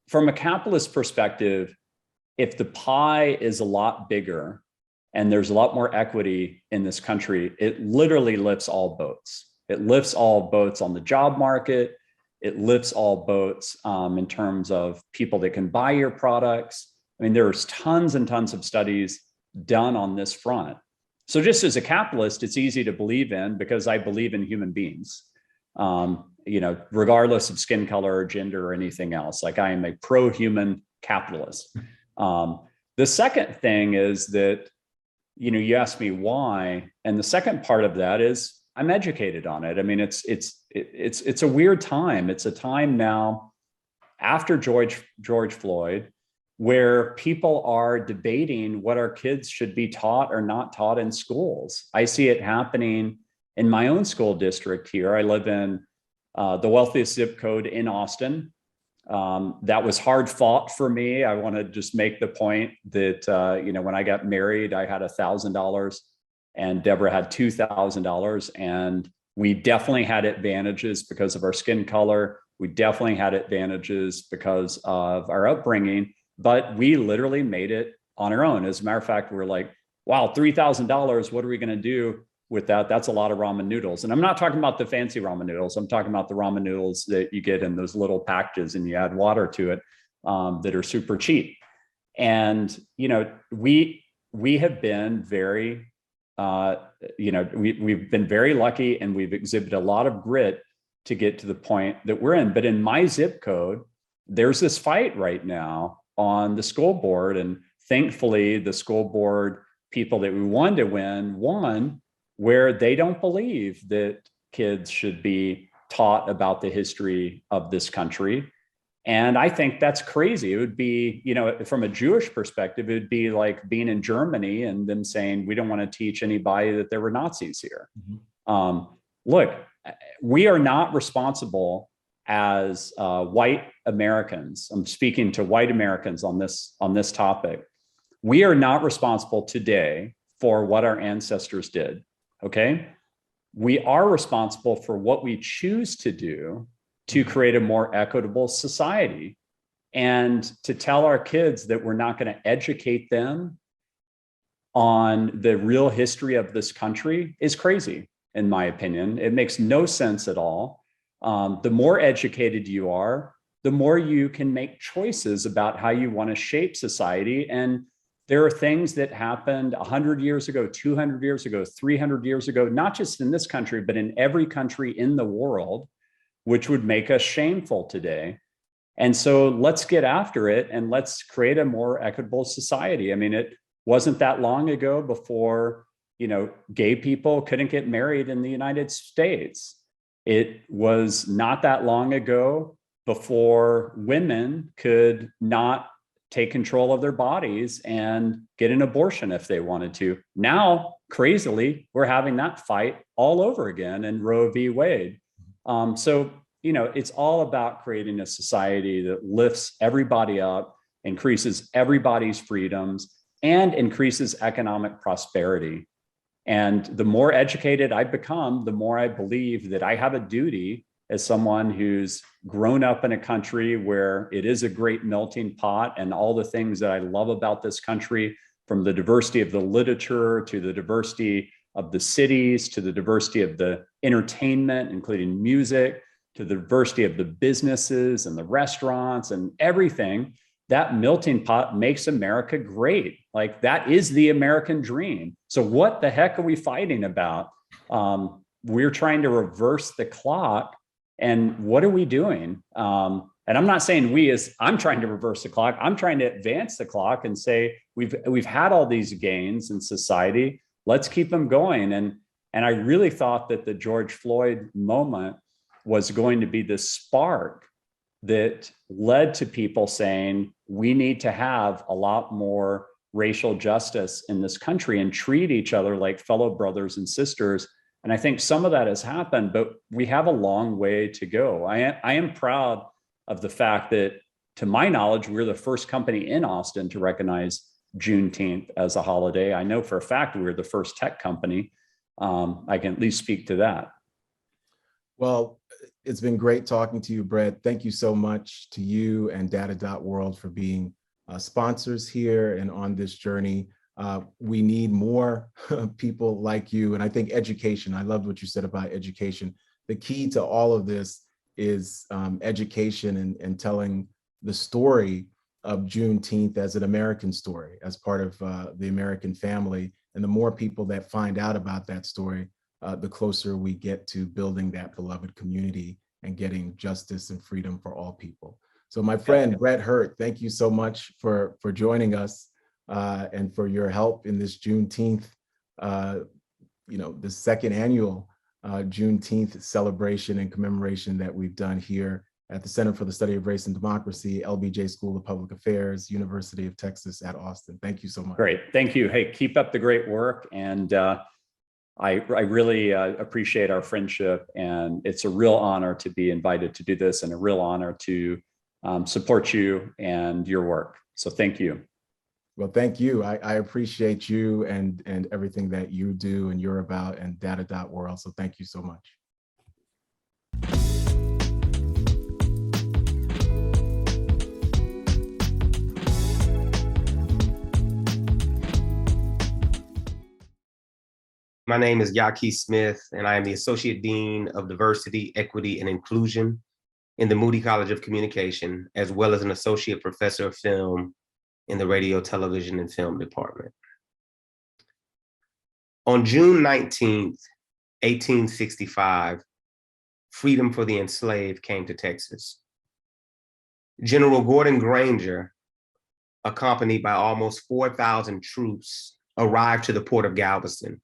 from a capitalist perspective, if the pie is a lot bigger and there's a lot more equity in this country, it literally lifts all boats. It lifts all boats on the job market. It lifts all boats in terms of people that can buy your products. I mean, there's tons and tons of studies done on this front. So just as a capitalist, it's easy to believe in because I believe in human beings. Regardless of skin color or gender or anything else, like I am a pro-human capitalist. The second thing is that, you asked me why, and the second part of that is I'm educated on it. I mean, it's a weird time. It's a time now after George Floyd, where people are debating what our kids should be taught or not taught in schools. I see it happening in my own school district here. I live in the wealthiest zip code in Austin. That was hard fought for me. I want to just make the point that, when I got married, I had $1,000 and Deborah had $2,000. And we definitely had advantages because of our skin color. We definitely had advantages because of our upbringing, but we literally made it on our own. As a matter of fact, we're like wow, $3,000, what are we going to do with that? That's a lot of ramen noodles. And I'm not talking about the fancy ramen noodles. I'm talking about the ramen noodles that you get in those little packages and you add water to it, that are super cheap. And, we have been very, we've been very lucky, and we've exhibited a lot of grit to get to the point that we're in. But in my zip code, there's this fight right now on the school board. And thankfully, the school board people that we wanted to win won, where they don't believe that kids should be taught about the history of this country. And I think that's crazy. It would be, from a Jewish perspective, it would be like being in Germany and them saying, we don't want to teach anybody that there were Nazis here. Mm-hmm. Look, we are not responsible as white Americans. I'm speaking to white Americans on this topic. We are not responsible today for what our ancestors did, okay? We are responsible for what we choose to do to create a more equitable society. And to tell our kids that we're not going to educate them on the real history of this country is crazy, in my opinion. It makes no sense at all. The more educated you are, the more you can make choices about how you want to shape society. And there are things that happened 100 years ago, 200 years ago, 300 years ago, not just in this country, but in every country in the world, which would make us shameful today. And so let's get after it and let's create a more equitable society. I mean, it wasn't that long ago before, gay people couldn't get married in the United States. It was not that long ago before women could not take control of their bodies and get an abortion if they wanted to. Now, crazily, we're having that fight all over again in Roe v. Wade. So, it's all about creating a society that lifts everybody up, increases everybody's freedoms, and increases economic prosperity. And the more educated I become, the more I believe that I have a duty as someone who's grown up in a country where it is a great melting pot, and all the things that I love about this country, from the diversity of the literature to the diversity of the cities, to the diversity of the entertainment, including music, to the diversity of the businesses and the restaurants and everything. That melting pot makes America great. Like, that is the American dream. So what the heck are we fighting about? We're trying to reverse the clock. And what are we doing? And I'm not saying I'm trying to reverse the clock. I'm trying to advance the clock and say, we've had all these gains in society. Let's keep them going. And I really thought that the George Floyd moment was going to be the spark that led to people saying, we need to have a lot more racial justice in this country and treat each other like fellow brothers and sisters. And I think some of that has happened, but we have a long way to go. I am proud of the fact that, to my knowledge, we're the first company in Austin to recognize Juneteenth as a holiday. I know for a fact we're the first tech company. I can at least speak to that. Well, it's been great talking to you, Brett. Thank you so much to you and Data.World for being sponsors here and on this journey. We need more people like you. And I think education, I loved what you said about education. The key to all of this is education and telling the story of Juneteenth as an American story, as part of the American family. And the more people that find out about that story, the closer we get to building that beloved community and getting justice and freedom for all people. So my friend, Brett Hurt, thank you so much for joining us and for your help in this Juneteenth, the second annual Juneteenth celebration and commemoration that we've done here at the Center for the Study of Race and Democracy, LBJ School of Public Affairs, University of Texas at Austin. Thank you so much. Great, thank you. Hey, keep up the great work. And I really appreciate our friendship, and it's a real honor to be invited to do this, and a real honor to support you and your work. So thank you. Well, thank you. I appreciate you and everything that you do and you're about, and Data.World. So thank you so much. My name is Yaki Smith, and I am the Associate Dean of Diversity, Equity, and Inclusion in the Moody College of Communication, as well as an Associate Professor of Film in the Radio, Television, and Film Department. On June 19th, 1865, freedom for the enslaved came to Texas. General Gordon Granger, accompanied by almost 4,000 troops, arrived to the port of Galveston,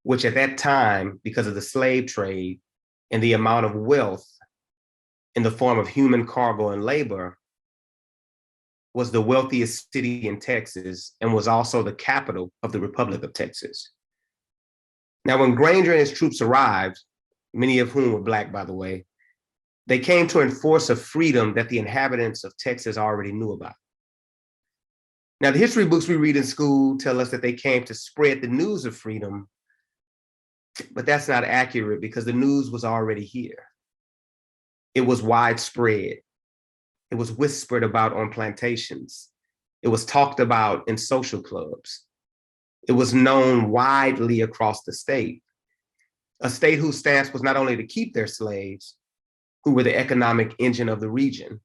which at that time, because of the slave trade and the amount of wealth in the form of human cargo and labor, was the wealthiest city in Texas and was also the capital of the Republic of Texas. Now, when Granger and his troops arrived, many of whom were Black, by the way, they came to enforce a freedom that the inhabitants of Texas already knew about. Now, the history books we read in school tell us that they came to spread the news of freedom, but that's not accurate because the news was already here. It was widespread. It was whispered about on plantations. It was talked about in social clubs. It was known widely across the state, a state whose stance was not only to keep their slaves, who were the economic engine of the region,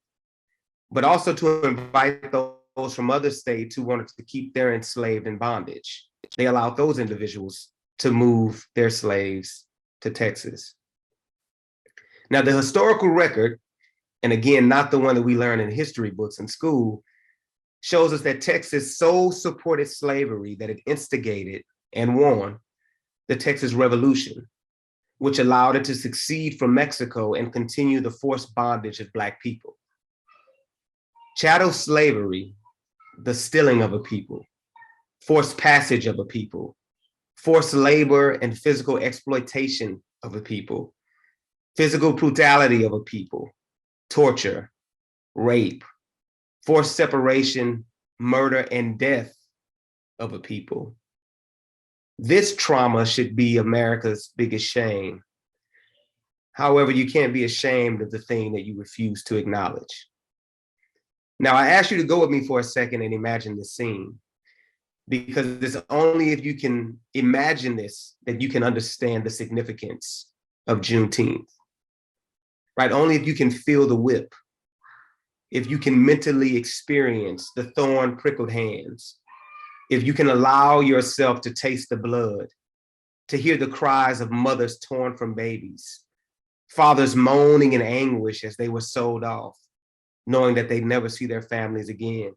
but also to invite those from other states who wanted to keep their enslaved in bondage. They allowed those individuals to move their slaves to Texas. Now, the historical record, and again, not the one that we learn in history books in school, shows us that Texas so supported slavery that it instigated and won the Texas Revolution, which allowed it to succeed from Mexico and continue the forced bondage of Black people. Chattel slavery, the stealing of a people, forced passage of a people, forced labor and physical exploitation of a people, physical brutality of a people, torture, rape, forced separation, murder, and death of a people. This trauma should be America's biggest shame. However, you can't be ashamed of the thing that you refuse to acknowledge. Now, I ask you to go with me for a second and imagine this scene, because it's only if you can imagine this that you can understand the significance of Juneteenth, right? Only if you can feel the whip, if you can mentally experience the thorn prickled hands, if you can allow yourself to taste the blood, to hear the cries of mothers torn from babies, fathers moaning in anguish as they were sold off, knowing that they'd never see their families again.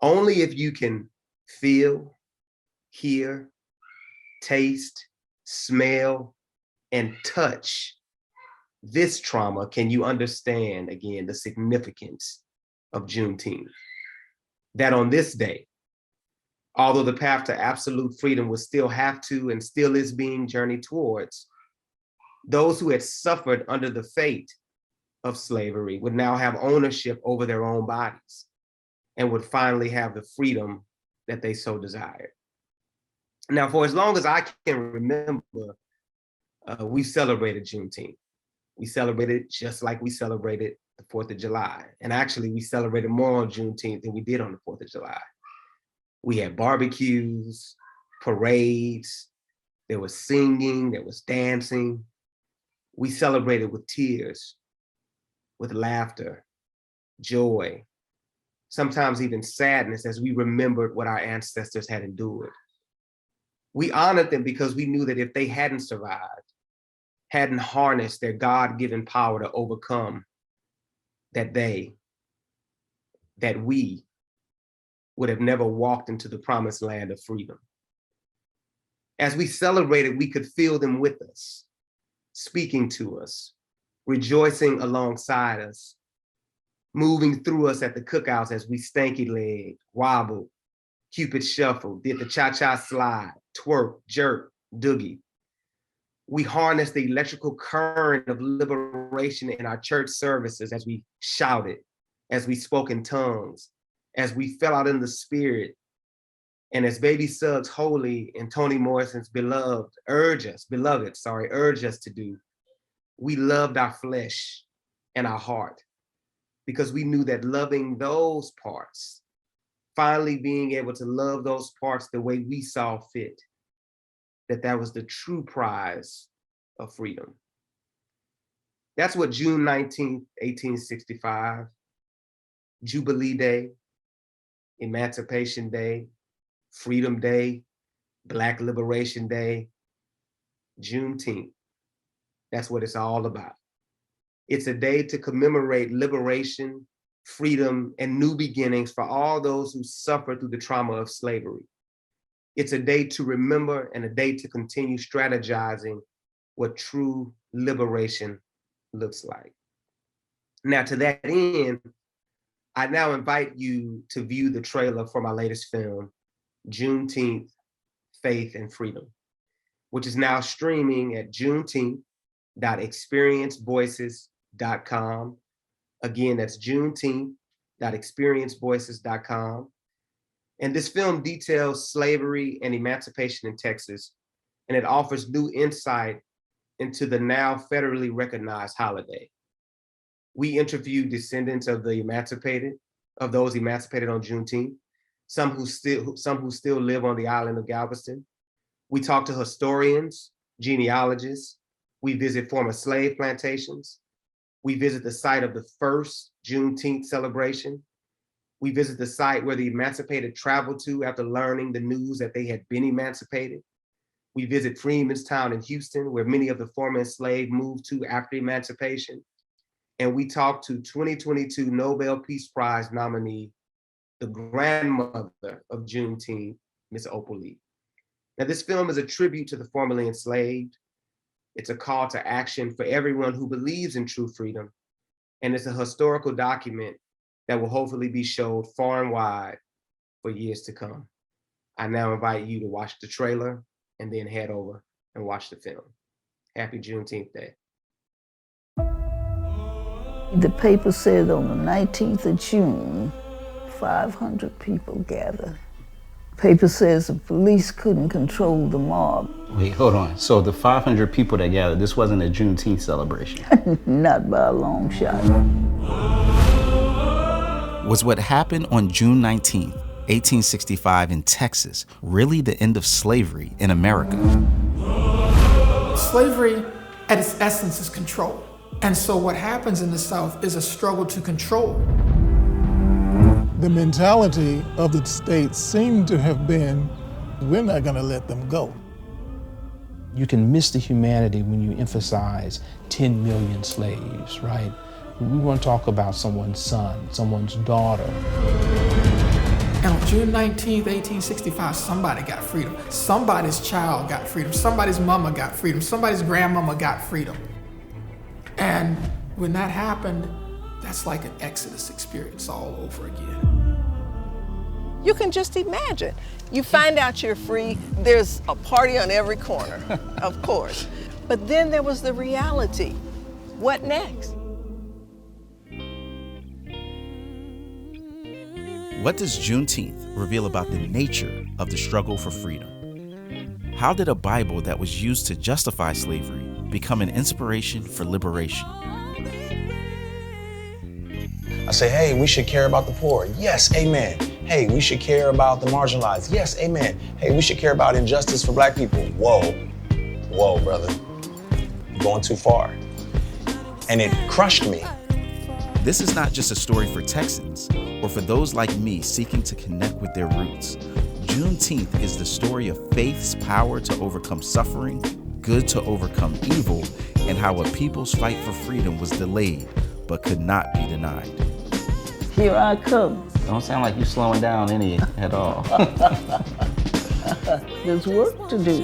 Only if you can feel, hear, taste, smell, and touch this trauma can you understand, again, the significance of Juneteenth. That on this day, although the path to absolute freedom will still have to and still is being journeyed towards, those who had suffered under the fate of slavery would now have ownership over their own bodies and would finally have the freedom that they so desired. Now, for as long as I can remember, we celebrated Juneteenth. We celebrated just like we celebrated the 4th of July. And actually, we celebrated more on Juneteenth than we did on the 4th of July. We had barbecues, parades, there was singing, there was dancing. We celebrated with tears, with laughter, joy, sometimes even sadness as we remembered what our ancestors had endured. We honored them because we knew that if they hadn't survived, hadn't harnessed their God-given power to overcome, that we would have never walked into the promised land of freedom. As we celebrated, we could feel them with us, speaking to us, rejoicing alongside us, moving through us at the cookouts as we stanky-legged, wobbled, Cupid shuffle, did the cha-cha slide, twerk, jerk, doogie. We harnessed the electrical current of liberation in our church services as we shouted, as we spoke in tongues, as we fell out in the spirit, and as Baby Suggs Holy and Toni Morrison's Beloved urge us to do, we loved our flesh and our heart because we knew that loving those parts, finally being able to love those parts the way we saw fit, that was the true prize of freedom. That's what June 19th, 1865, Jubilee Day, Emancipation Day, Freedom Day, Black Liberation Day, Juneteenth. That's what it's all about. It's a day to commemorate liberation, freedom, and new beginnings for all those who suffered through the trauma of slavery. It's a day to remember and a day to continue strategizing what true liberation looks like. Now, to that end, I now invite you to view the trailer for my latest film, Juneteenth, Faith and Freedom, which is now streaming at juneteenth.experiencevoices.com. Again, that's juneteenth.experiencevoices.com. And this film details slavery and emancipation in Texas, and it offers new insight into the now federally recognized holiday. We interviewed descendants of those emancipated on Juneteenth, some who still live on the island of Galveston. We talk to historians, genealogists. We visit former slave plantations. We visit the site of the first Juneteenth celebration. We visit the site where the emancipated traveled to after learning the news that they had been emancipated. We visit Freemanstown in Houston, where many of the former enslaved moved to after emancipation. And we talked to 2022 Nobel Peace Prize nominee, the grandmother of Juneteenth, Miss Opal Lee. Now, this film is a tribute to the formerly enslaved. It's a call to action for everyone who believes in true freedom. And it's a historical document that will hopefully be showed far and wide for years to come. I now invite you to watch the trailer and then head over and watch the film. Happy Juneteenth Day. The paper said on the 19th of June, 500 people gathered. Paper says the police couldn't control the mob. Wait, hold on. So the 500 people that gathered, this wasn't a Juneteenth celebration? Not by a long shot. Was what happened on June 19th, 1865 in Texas really the end of slavery in America? Slavery at its essence is control. And so what happens in the South is a struggle to control. The mentality of the state seemed to have been, we're not going to let them go. You can miss the humanity when you emphasize 10 million slaves, right? We want to talk about someone's son, someone's daughter. And on June 19th, 1865, somebody got freedom. Somebody's child got freedom. Somebody's mama got freedom. Somebody's grandmama got freedom. And when that happened, that's like an Exodus experience all over again. You can just imagine. You find out you're free, there's a party on every corner, of course. But then there was the reality. What next? What does Juneteenth reveal about the nature of the struggle for freedom? How did a Bible that was used to justify slavery become an inspiration for liberation? I say, hey, we should care about the poor. Yes, amen. Hey, we should care about the marginalized. Yes, amen. Hey, we should care about injustice for Black people. Whoa, brother. You're going too far. And it crushed me. This is not just a story for Texans or for those like me seeking to connect with their roots. Juneteenth is the story of faith's power to overcome suffering, good to overcome evil, and how a people's fight for freedom was delayed but could not be denied. Here I come. Don't sound like you slowing down any at all. There's work to do.